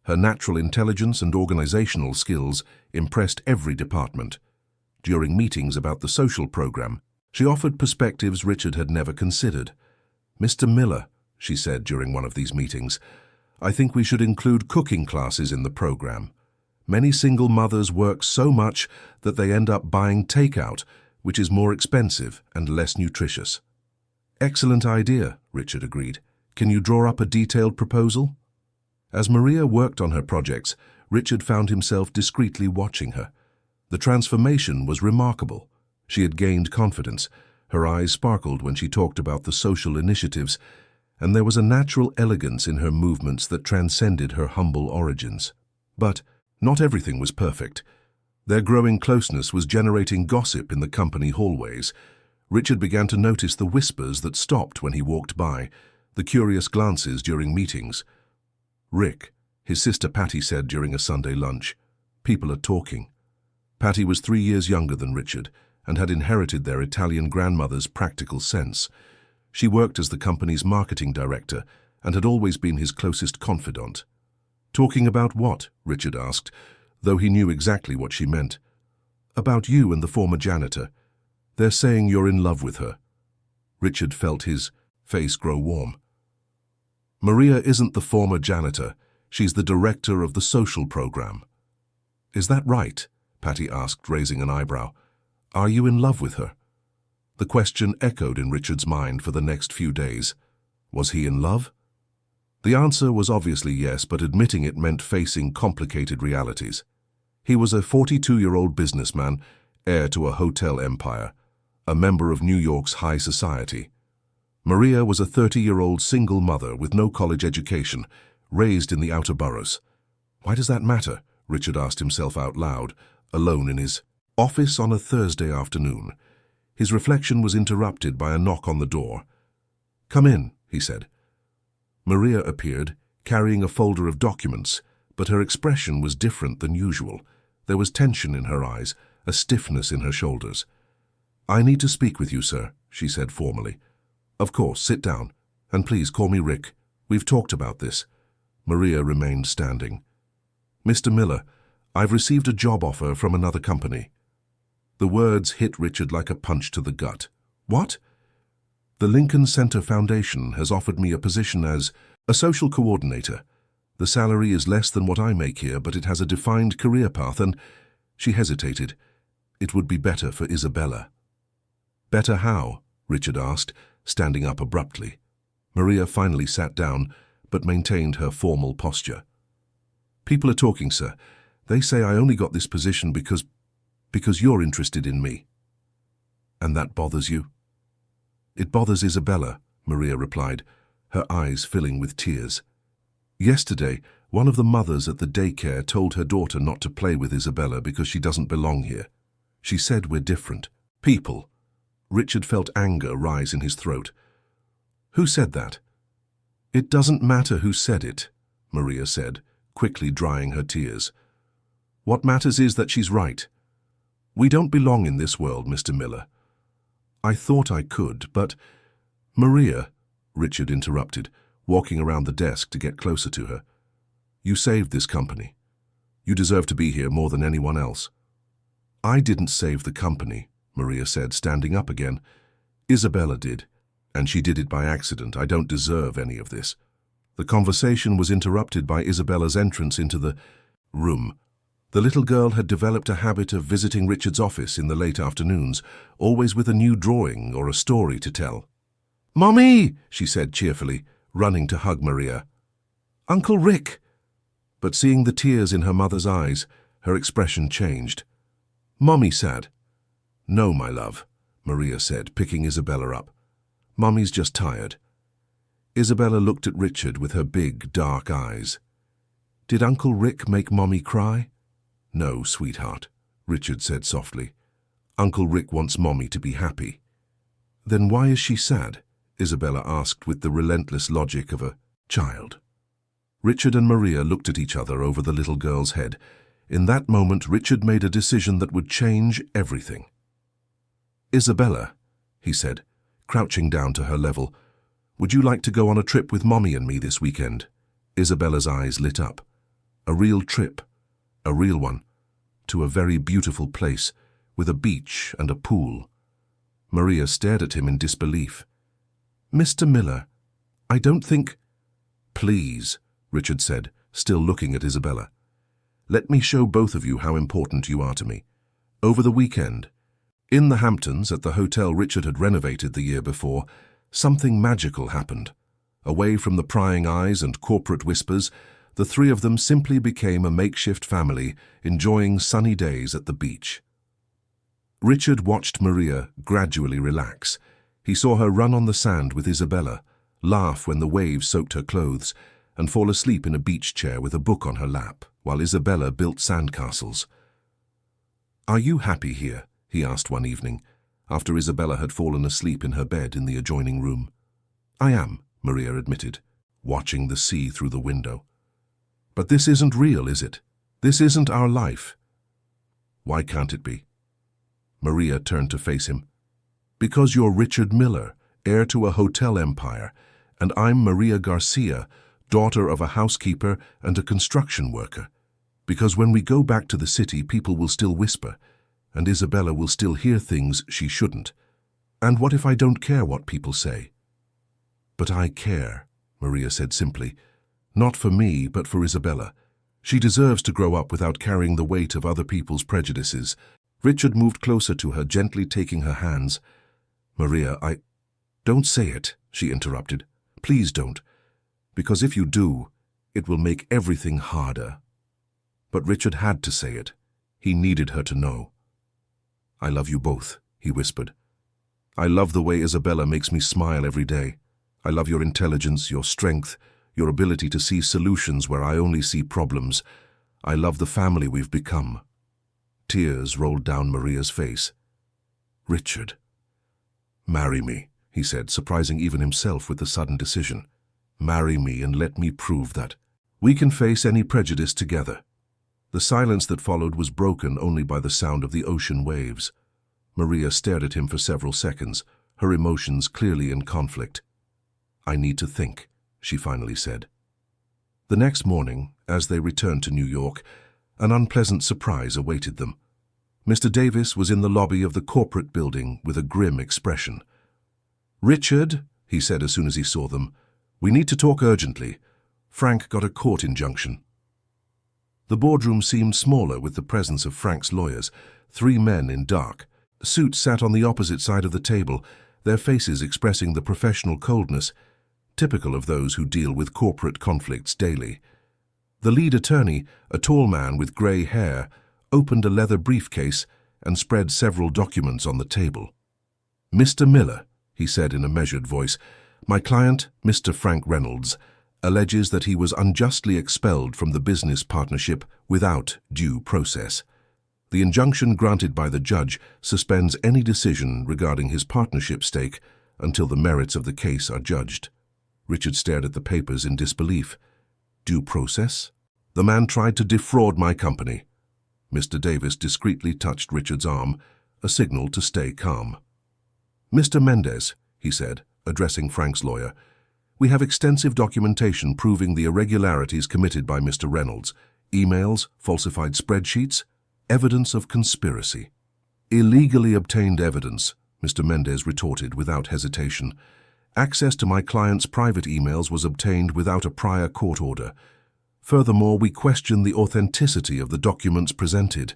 Her natural intelligence and organizational skills impressed every department. During meetings about the social program, she offered perspectives Richard had never considered. "Mr. Miller," she said during one of these meetings, "I think we should include cooking classes in the program. Many single mothers work so much that they end up buying takeout, which is more expensive and less nutritious." "Excellent idea," Richard agreed. "Can you draw up a detailed proposal?" As Maria worked on her projects, Richard found himself discreetly watching her. The transformation was remarkable. She had gained confidence. Her eyes sparkled when she talked about the social initiatives, and there was a natural elegance in her movements that transcended her humble origins. But not everything was perfect. Their growing closeness was generating gossip in the company hallways. Richard began to notice the whispers that stopped when he walked by, the curious glances during meetings. "Rick," his sister Patty said during a Sunday lunch, "people are talking." Patty was 3 years younger than Richard and had inherited their Italian grandmother's practical sense. She worked as the company's marketing director and had always been his closest confidant. "Talking about what?" Richard asked, though he knew exactly what she meant. "About you and the former janitor. They're saying you're in love with her." Richard felt his face grow warm. "Maria isn't the former janitor. She's the director of the social program." "Is that right?" Patty asked, raising an eyebrow. "Are you in love with her?" The question echoed in Richard's mind for the next few days. Was he in love? The answer was obviously yes, but admitting it meant facing complicated realities. He was a 42-year-old businessman, heir to a hotel empire, a member of New York's high society. Maria was a 30-year-old single mother with no college education, raised in the outer boroughs. Why does that matter? Richard asked himself out loud, alone in his office on a Thursday afternoon. His reflection was interrupted by a knock on the door. "Come in," he said. Maria appeared, carrying a folder of documents, but her expression was different than usual. There was tension in her eyes, a stiffness in her shoulders. "I need to speak with you, sir," she said formally. "Of course, sit down. And please call me Rick. We've talked about this." Maria remained standing. "Mr. Miller, I've received a job offer from another company." The words hit Richard like a punch to the gut. "What?" "The Lincoln Center Foundation has offered me a position as a social coordinator. The salary is less than what I make here, but it has a defined career path and—" She hesitated. "It would be better for Isabella." "Better how?" Richard asked, standing up abruptly. Maria finally sat down, but maintained her formal posture. "People are talking, sir. They say I only got this position because you're interested in me." "And that bothers you?" "It bothers Isabella," Maria replied, her eyes filling with tears. "Yesterday, one of the mothers at the daycare told her daughter not to play with Isabella because she doesn't belong here. She said we're different. People." Richard felt anger rise in his throat. "Who said that?" "It doesn't matter who said it," Maria said, quickly drying her tears. "What matters is that she's right. We don't belong in this world, Mr. Miller." "I thought I could, but—" "Maria," Richard interrupted, walking around the desk to get closer to her. "You saved this company. You deserve to be here more than anyone else." "I didn't save the company," Maria said, standing up again. "Isabella did, and she did it by accident. I don't deserve any of this." The conversation was interrupted by Isabella's entrance into the room. The little girl had developed a habit of visiting Richard's office in the late afternoons, always with a new drawing or a story to tell. "Mommy!" she said cheerfully, running to hug Maria. "Uncle Rick!" But seeing the tears in her mother's eyes, her expression changed. "Mommy sad." "No, my love," Maria said, picking Isabella up. "Mommy's just tired." Isabella looked at Richard with her big, dark eyes. "Did Uncle Rick make Mommy cry?" "No, sweetheart," Richard said softly. "Uncle Rick wants Mommy to be happy." "Then why is she sad?" Isabella asked with the relentless logic of a child. Richard and Maria looked at each other over the little girl's head. In that moment, Richard made a decision that would change everything. "Isabella," he said, crouching down to her level, "would you like to go on a trip with Mommy and me this weekend?" Isabella's eyes lit up. "A real trip, a real one, to a very beautiful place, with a beach and a pool." Maria stared at him in disbelief. "Mr. Miller, I don't think—" "Please," Richard said, still looking at Isabella. "Let me show both of you how important you are to me. Over the weekend, in the Hamptons, at the hotel Richard had renovated the year before, something magical happened. Away from the prying eyes and corporate whispers, the three of them simply became a makeshift family, enjoying sunny days at the beach." Richard watched Maria gradually relax. He saw her run on the sand with Isabella, laugh when the waves soaked her clothes, and fall asleep in a beach chair with a book on her lap, while Isabella built sandcastles. "Are you happy here?" he asked one evening, after Isabella had fallen asleep in her bed in the adjoining room. "I am," Maria admitted, watching the sea through the window. "But this isn't real, is it? This isn't our life." "Why can't it be?" Maria turned to face him. "Because you're Richard Miller, heir to a hotel empire, and I'm Maria Garcia, daughter of a housekeeper and a construction worker. Because when we go back to the city, people will still whisper, and Isabella will still hear things she shouldn't. And what if I don't care what people say?" "But I care," Maria said simply. "Not for me, but for Isabella. She deserves to grow up without carrying the weight of other people's prejudices." Richard moved closer to her, gently taking her hands. "Maria, Don't say it," she interrupted. "Please don't. Because if you do, it will make everything harder." But Richard had to say it. He needed her to know. "I love you both," he whispered. I love the way Isabella makes me smile every day. I love your intelligence, your strength, your ability to see solutions where I only see problems. I love the family we've become." Tears rolled down Maria's face. "Richard." "Marry me," he said, surprising even himself with the sudden decision. "Marry me and let me prove that we can face any prejudice together." The silence that followed was broken only by the sound of the ocean waves. Maria stared at him for several seconds, her emotions clearly in conflict. "I need to think," she finally said. The next morning, as they returned to New York, an unpleasant surprise awaited them. Mr. Davis was in the lobby of the corporate building with a grim expression. "Richard," he said as soon as he saw them, "we need to talk urgently. Frank got a court injunction." The boardroom seemed smaller with the presence of Frank's lawyers, 3 men in dark. Suits sat on the opposite side of the table, their faces expressing the professional coldness, typical of those who deal with corporate conflicts daily. The lead attorney, a tall man with grey hair, opened a leather briefcase and spread several documents on the table. "Mr. Miller," he said in a measured voice, "my client, Mr. Frank Reynolds, alleges that he was unjustly expelled from the business partnership without due process. The injunction granted by the judge suspends any decision regarding his partnership stake until the merits of the case are judged." Richard stared at the papers in disbelief. "Due process? The man tried to defraud my company." Mr. Davis discreetly touched Richard's arm, a signal to stay calm. "Mr. Mendez," he said, addressing Frank's lawyer, "we have extensive documentation proving the irregularities committed by Mr. Reynolds. Emails, falsified spreadsheets, evidence of conspiracy." "Illegally obtained evidence," Mr. Mendez retorted without hesitation. "Access to my client's private emails was obtained without a prior court order. Furthermore, we question the authenticity of the documents presented."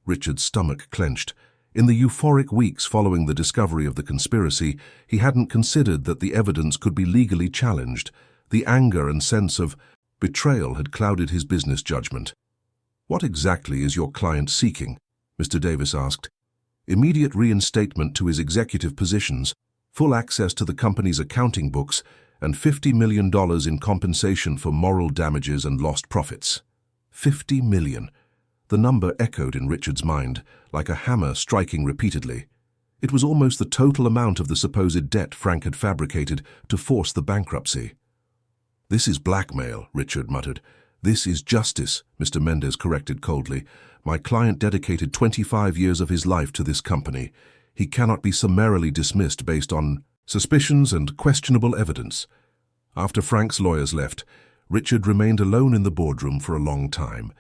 Richard's stomach clenched. In the euphoric weeks following the discovery of the conspiracy, he hadn't considered that the evidence could be legally challenged. The anger and sense of betrayal had clouded his business judgment. "What exactly is your client seeking?" Mr. Davis asked. "Immediate reinstatement to his executive positions, full access to the company's accounting books, and $50 million in compensation for moral damages and lost profits." $50 million. The number echoed in Richard's mind, like a hammer striking repeatedly. It was almost the total amount of the supposed debt Frank had fabricated to force the bankruptcy. "This is blackmail," Richard muttered. "This is justice," Mr. Mendez corrected coldly. "My client dedicated 25 years of his life to this company. He cannot be summarily dismissed based on suspicions and questionable evidence." After Frank's lawyers left, Richard remained alone in the boardroom for a long time.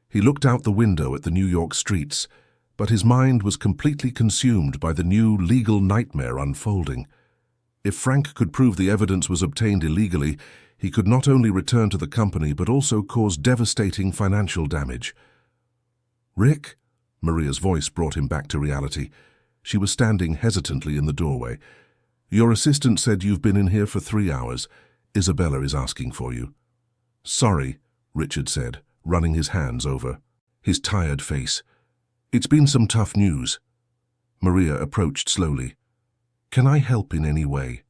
He looked out the window at the New York streets, but his mind was completely consumed by the new legal nightmare unfolding. If Frank could prove the evidence was obtained illegally, he could not only return to the company but also cause devastating financial damage. "Rick?" Maria's voice brought him back to reality. She was standing hesitantly in the doorway. "Your assistant said you've been in here for 3 hours. Isabella is asking for you." "Sorry," Richard said, running his hands over his tired face. "It's been some tough news." Maria approached slowly. "Can I help in any way?"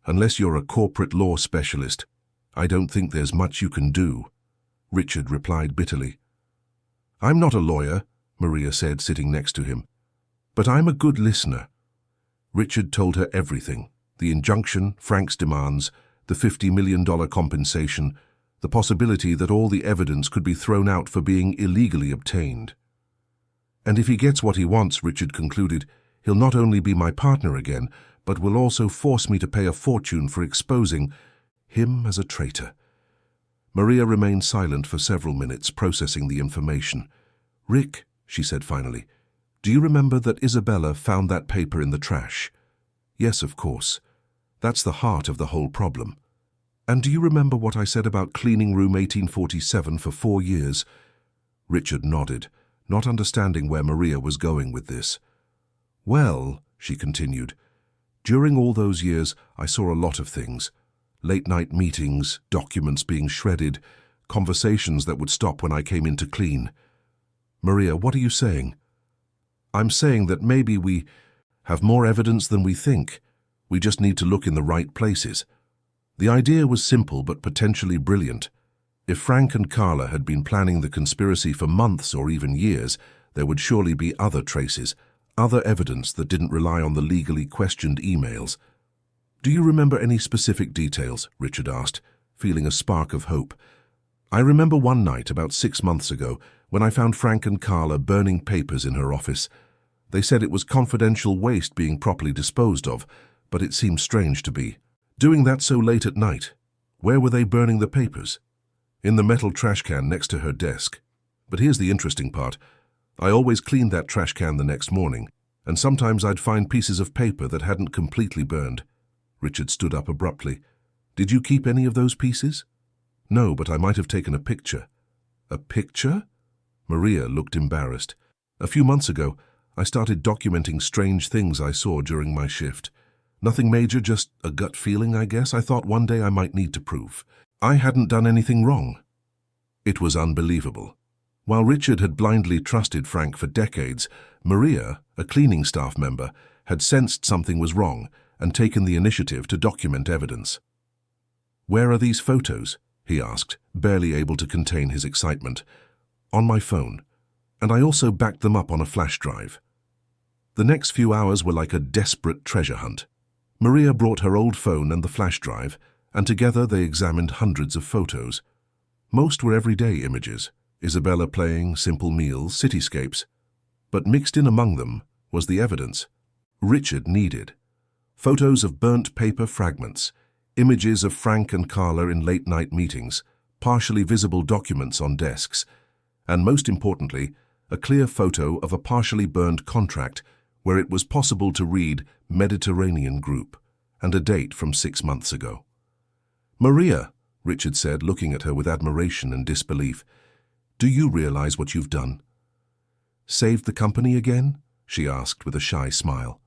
"Unless you're a corporate law specialist, I don't think there's much you can do," Richard replied bitterly. "I'm not a lawyer," Maria said, sitting next to him. "But I'm a good listener." Richard told her everything: the injunction, Frank's demands, the $50 million compensation, the possibility that all the evidence could be thrown out for being illegally obtained. "And if he gets what he wants," Richard concluded, "he'll not only be my partner again, but will also force me to pay a fortune for exposing him as a traitor." Maria remained silent for several minutes, processing the information. "Rick," she said finally, "do you remember that Isabella found that paper in the trash?" "Yes, of course. That's the heart of the whole problem." "And do you remember what I said about cleaning room 1847 for 4 years? Richard nodded, not understanding where Maria was going with this. "Well," she continued, "during all those years I saw a lot of things. Late-night meetings, documents being shredded, conversations that would stop when I came in to clean." "Maria, what are you saying?" "I'm saying that maybe we have more evidence than we think. We just need to look in the right places. The idea was simple but potentially brilliant. If Frank and Carla had been planning the conspiracy for months or even years, there would surely be other traces, other evidence that didn't rely on the legally questioned emails. "Do you remember any specific details?" Richard asked, feeling a spark of hope. "I remember one night about 6 months ago when I found Frank and Carla burning papers in her office. They said it was confidential waste being properly disposed of, but it seemed strange to be doing that so late at night. Where were they burning the papers?" "In the metal trash can next to her desk. But here's the interesting part. I always cleaned that trash can the next morning, and sometimes I'd find pieces of paper that hadn't completely burned." Richard stood up abruptly. "Did you keep any of those pieces?" "No, but I might have taken a picture." "A picture?" Maria looked embarrassed. "A few months ago, I started documenting strange things I saw during my shift. Nothing major, just a gut feeling, I guess. I thought one day I might need to prove I hadn't done anything wrong." It was unbelievable. While Richard had blindly trusted Frank for decades, Maria, a cleaning staff member, had sensed something was wrong and taken the initiative to document evidence. "Where are these photos?" he asked, barely able to contain his excitement. "On my phone, and I also backed them up on a flash drive." The next few hours were like a desperate treasure hunt. Maria brought her old phone and the flash drive, and together they examined hundreds of photos. Most were everyday images, Isabella playing, simple meals, cityscapes. But mixed in among them was the evidence Richard needed. Photos of burnt paper fragments, images of Frank and Carla in late-night meetings, partially visible documents on desks, and most importantly, a clear photo of a partially burned contract where it was possible to read Mediterranean Group and a date from 6 months ago. "Maria," Richard said, looking at her with admiration and disbelief, "do you realize what you've done?" "Saved the company again?" she asked with a shy smile.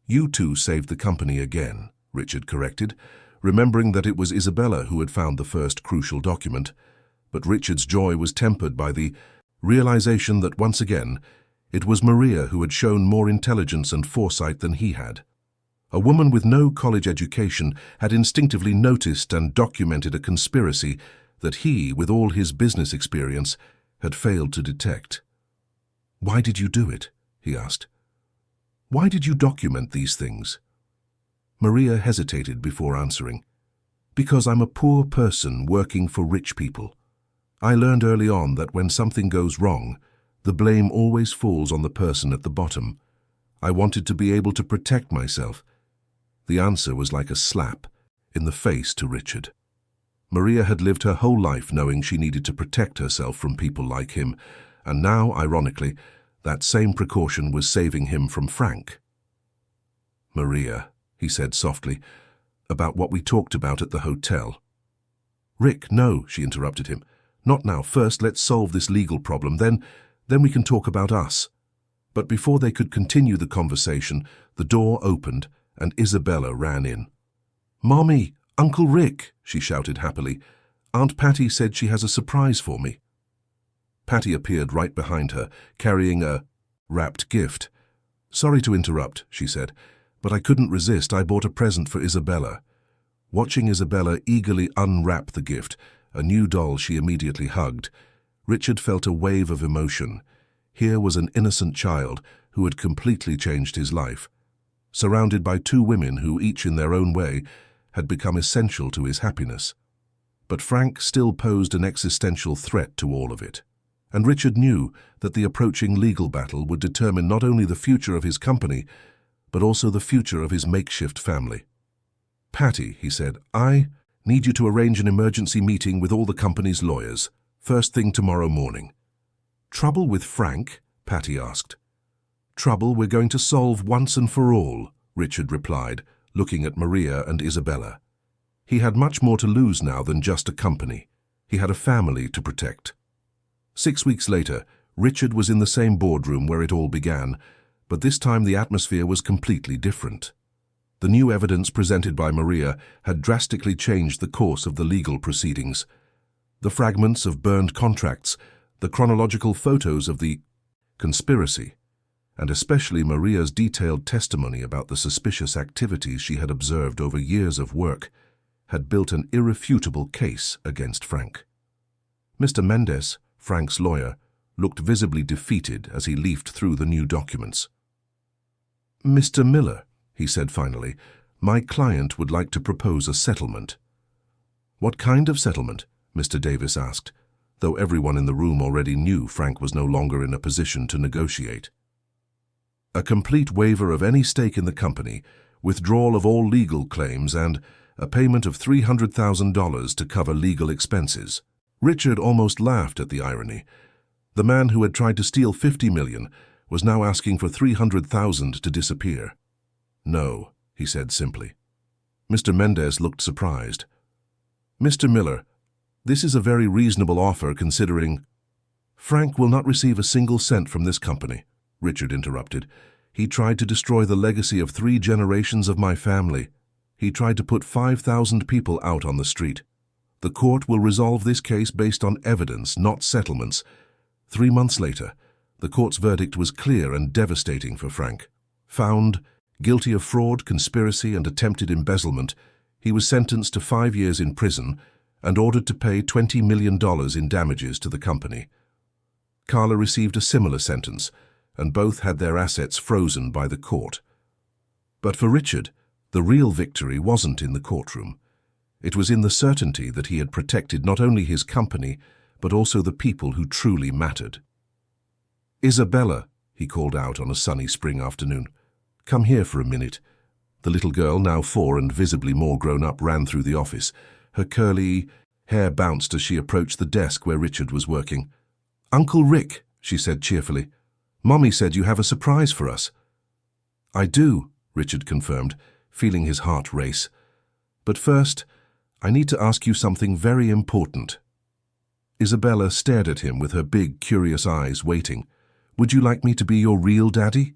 "You two saved the company again," Richard corrected, remembering that it was Isabella who had found the first crucial document. But Richard's joy was tempered by the realization that once again, it was Maria who had shown more intelligence and foresight than he had. A woman with no college education had instinctively noticed and documented a conspiracy that he, with all his business experience, had failed to detect. "Why did you do it?" he asked. "Why did you document these things?" Maria hesitated before answering. "Because I'm a poor person working for rich people. I learned early on that when something goes wrong, the blame always falls on the person at the bottom. I wanted to be able to protect myself." The answer was like a slap in the face to Richard. Maria had lived her whole life knowing she needed to protect herself from people like him, and now, ironically, that same precaution was saving him from Frank. "Maria," he said softly, "about what we talked about at the hotel." "Rick, no," she interrupted him. "Not now. First, let's solve this legal problem, then we can talk about us." But before they could continue the conversation, the door opened and Isabella ran in. "Mommy, Uncle Rick," she shouted happily. "Aunt Patty said she has a surprise for me." Patty appeared right behind her, carrying a wrapped gift. "Sorry to interrupt," she said, "but I couldn't resist. I bought a present for Isabella." Watching Isabella eagerly unwrap the gift, a new doll she immediately hugged, Richard felt a wave of emotion. Here was an innocent child who had completely changed his life, surrounded by two women who, each in their own way, had become essential to his happiness. But Frank still posed an existential threat to all of it. And Richard knew that the approaching legal battle would determine not only the future of his company, but also the future of his makeshift family. "Patty," he said, "I need you to arrange an emergency meeting with all the company's lawyers, first thing tomorrow morning." "Trouble with Frank?" Patty asked. "Trouble we're going to solve once and for all," Richard replied, looking at Maria and Isabella. He had much more to lose now than just a company. He had a family to protect. 6 weeks later, Richard was in the same boardroom where it all began, but this time the atmosphere was completely different. The new evidence presented by Maria had drastically changed the course of the legal proceedings. The fragments of burned contracts, the chronological photos of the conspiracy. and especially Maria's detailed testimony about the suspicious activities she had observed over years of work, had built an irrefutable case against Frank. Mr. Mendes, Frank's lawyer, looked visibly defeated as he leafed through the new documents. "Mr. Miller," he said finally, "my client would like to propose a settlement." "What kind of settlement?" Mr. Davis asked, though everyone in the room already knew Frank was no longer in a position to negotiate. "A complete waiver of any stake in the company, withdrawal of all legal claims, and a payment of $300,000 to cover legal expenses." Richard almost laughed at the irony. The man who had tried to steal $50 million was now asking for $300,000 to disappear. "No," he said simply. Mr. Mendes looked surprised. "Mr. Miller, this is a very reasonable offer considering—" "Frank will not receive a single cent from this company," Richard interrupted. "He tried to destroy the legacy of 3 generations of my family. He tried to put 5,000 people out on the street. The court will resolve this case based on evidence, not settlements." 3 months later, the court's verdict was clear and devastating for Frank. Found guilty of fraud, conspiracy, and attempted embezzlement, he was sentenced to 5 years in prison and ordered to pay $20 million in damages to the company. Carla received a similar sentence, and both had their assets frozen by the court. But for Richard, the real victory wasn't in the courtroom. It was in the certainty that he had protected not only his company, but also the people who truly mattered. "Isabella," he called out on a sunny spring afternoon, "come here for a minute." The little girl, now 4 and visibly more grown up, ran through the office. Her curly hair bounced as she approached the desk where Richard was working. "Uncle Rick," she said cheerfully, "Mommy said you have a surprise for us." "I do," Richard confirmed, feeling his heart race. "But first, I need to ask you something very important." Isabella stared at him with her big, curious eyes, waiting. "Would you like me to be your real daddy?"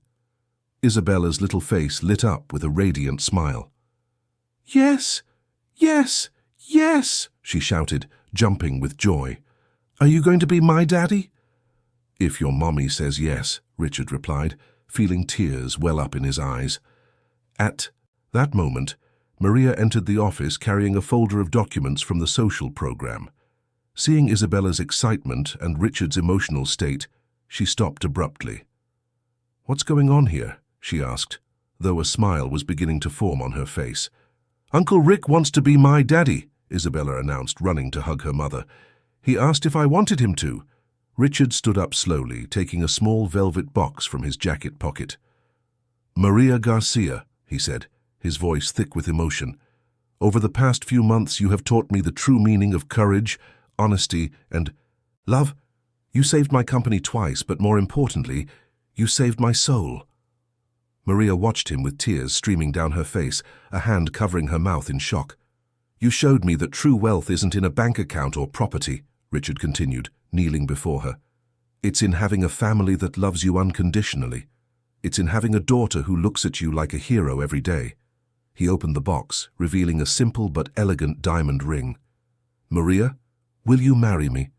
Isabella's little face lit up with a radiant smile. "Yes, yes, yes," she shouted, jumping with joy. "Are you going to be my daddy?" "If your mommy says yes," Richard replied, feeling tears well up in his eyes. At that moment, Maria entered the office carrying a folder of documents from the social program. Seeing Isabella's excitement and Richard's emotional state, she stopped abruptly. "What's going on here?" she asked, though a smile was beginning to form on her face. "Uncle Rick wants to be my daddy," Isabella announced, running to hug her mother. "He asked if I wanted him to." Richard stood up slowly, taking a small velvet box from his jacket pocket. "Maria Garcia," he said, his voice thick with emotion. "Over the past few months you have taught me the true meaning of courage, honesty, and love. You saved my company twice, but more importantly, you saved my soul." Maria watched him with tears streaming down her face, a hand covering her mouth in shock. "You showed me that true wealth isn't in a bank account or property," Richard continued, kneeling before her. "It's in having a family that loves you unconditionally. It's in having a daughter who looks at you like a hero every day." He opened the box, revealing a simple but elegant diamond ring. "Maria, will you marry me?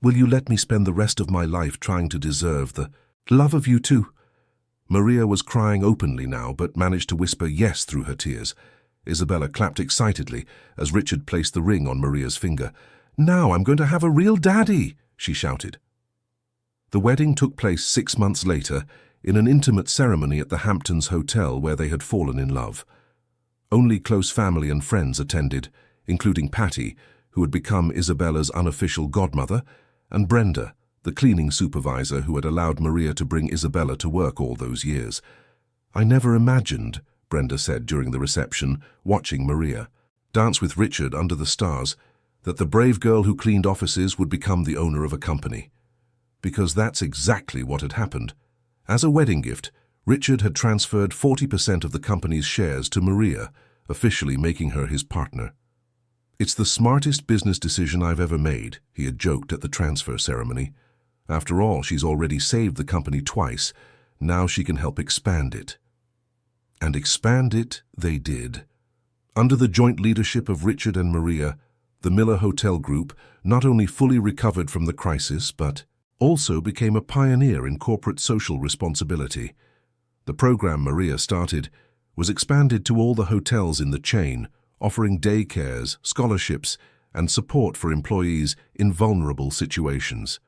Will you let me spend the rest of my life trying to deserve the love of you too?" Maria was crying openly now, but managed to whisper yes through her tears. Isabella clapped excitedly as Richard placed the ring on Maria's finger. "Now I'm going to have a real daddy," she shouted. The wedding took place 6 months later in an intimate ceremony at the Hamptons Hotel where they had fallen in love. Only close family and friends attended, including Patty, who had become Isabella's unofficial godmother, and Brenda, the cleaning supervisor who had allowed Maria to bring Isabella to work all those years. "I never imagined," Brenda said during the reception, watching Maria dance with Richard under the stars, "that the brave girl who cleaned offices would become the owner of a company." Because that's exactly what had happened. As a wedding gift, Richard had transferred 40% of the company's shares to Maria, officially making her his partner. "It's the smartest business decision I've ever made," he had joked at the transfer ceremony. "After all, she's already saved the company twice. Now she can help expand it." And expand it they did. Under the joint leadership of Richard and Maria, the Miller Hotel Group not only fully recovered from the crisis, but also became a pioneer in corporate social responsibility. The program Maria started was expanded to all the hotels in the chain, offering daycares, scholarships, and support for employees in vulnerable situations.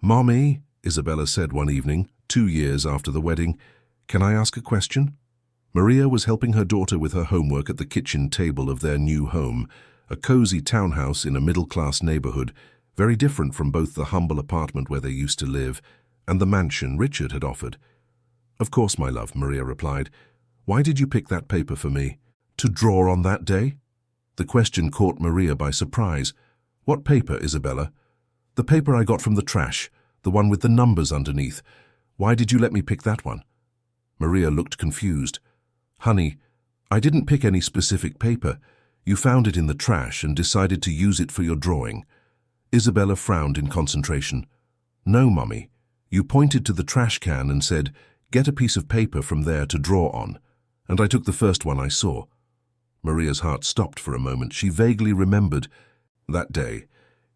"Mommy," Isabella said one evening, 2 years after the wedding, "can I ask a question?" Maria was helping her daughter with her homework at the kitchen table of their new home, a cozy townhouse in a middle-class neighborhood, very different from both the humble apartment where they used to live and the mansion Richard had offered. "Of course, my love," Maria replied. "Why did you pick that paper for me? To draw on that day?" The question caught Maria by surprise. "What paper, Isabella?" "The paper I got from the trash, the one with the numbers underneath. Why did you let me pick that one?" Maria looked confused. "Honey, I didn't pick any specific paper. You found it in the trash and decided to use it for your drawing." Isabella frowned in concentration. "No, Mummy. You pointed to the trash can and said, 'Get a piece of paper from there to draw on.' And I took the first one I saw." Maria's heart stopped for a moment. She vaguely remembered that day.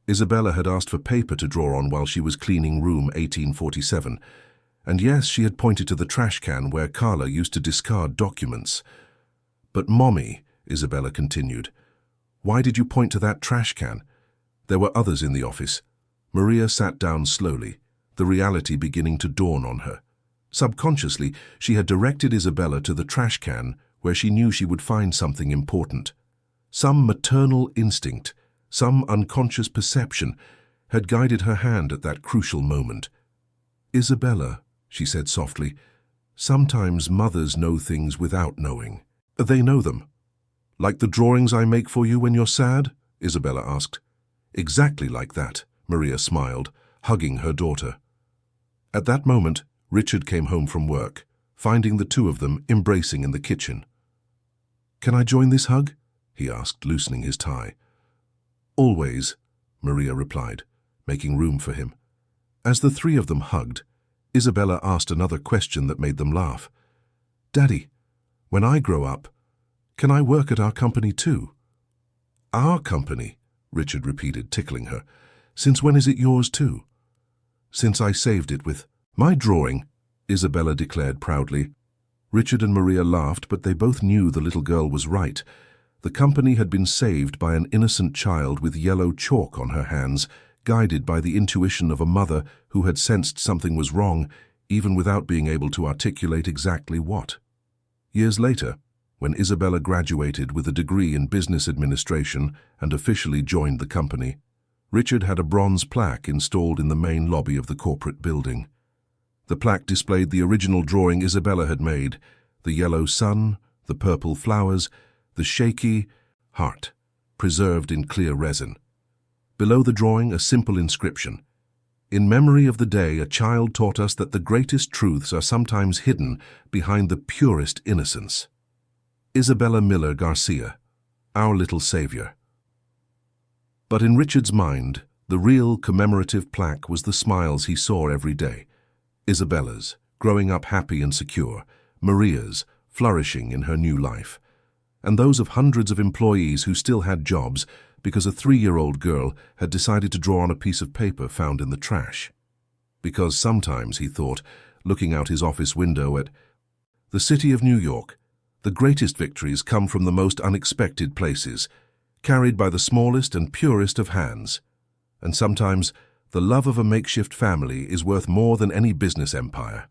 Isabella had asked for paper to draw on while she was cleaning room 1847. And yes, she had pointed to the trash can where Carla used to discard documents. "But Mommy," Isabella continued, "why did you point to that trash can? There were others in the office." Maria sat down slowly, the reality beginning to dawn on her. Subconsciously, she had directed Isabella to the trash can where she knew she would find something important. Some maternal instinct, some unconscious perception, had guided her hand at that crucial moment. "Isabella," she said softly, "sometimes mothers know things without knowing. They know them." "Like the drawings I make for you when you're sad?" Isabella asked. "Exactly like that," Maria smiled, hugging her daughter. At that moment, Richard came home from work, finding the two of them embracing in the kitchen. "Can I join this hug?" he asked, loosening his tie. "Always," Maria replied, making room for him. As the three of them hugged, Isabella asked another question that made them laugh. "Daddy, when I grow up, can I work at our company too?" "Our company?" Richard repeated, tickling her. "Since when is it yours too?" "Since I saved it with my drawing," Isabella declared proudly. Richard and Maria laughed, but they both knew the little girl was right. The company had been saved by an innocent child with yellow chalk on her hands, guided by the intuition of a mother who had sensed something was wrong, even without being able to articulate exactly what. Years later, when Isabella graduated with a degree in business administration and officially joined the company, Richard had a bronze plaque installed in the main lobby of the corporate building. The plaque displayed the original drawing Isabella had made, the yellow sun, the purple flowers, the shaky heart, preserved in clear resin. Below the drawing, a simple inscription. "In memory of the day a child taught us that the greatest truths are sometimes hidden behind the purest innocence. Isabella Miller Garcia, our little savior." But in Richard's mind, the real commemorative plaque was the smiles he saw every day. Isabella's, growing up happy and secure, Maria's, flourishing in her new life, and those of hundreds of employees who still had jobs because a 3-year-old girl had decided to draw on a piece of paper found in the trash. Because sometimes, he thought, looking out his office window at the city of New York, the greatest victories come from the most unexpected places, carried by the smallest and purest of hands. And sometimes, the love of a makeshift family is worth more than any business empire.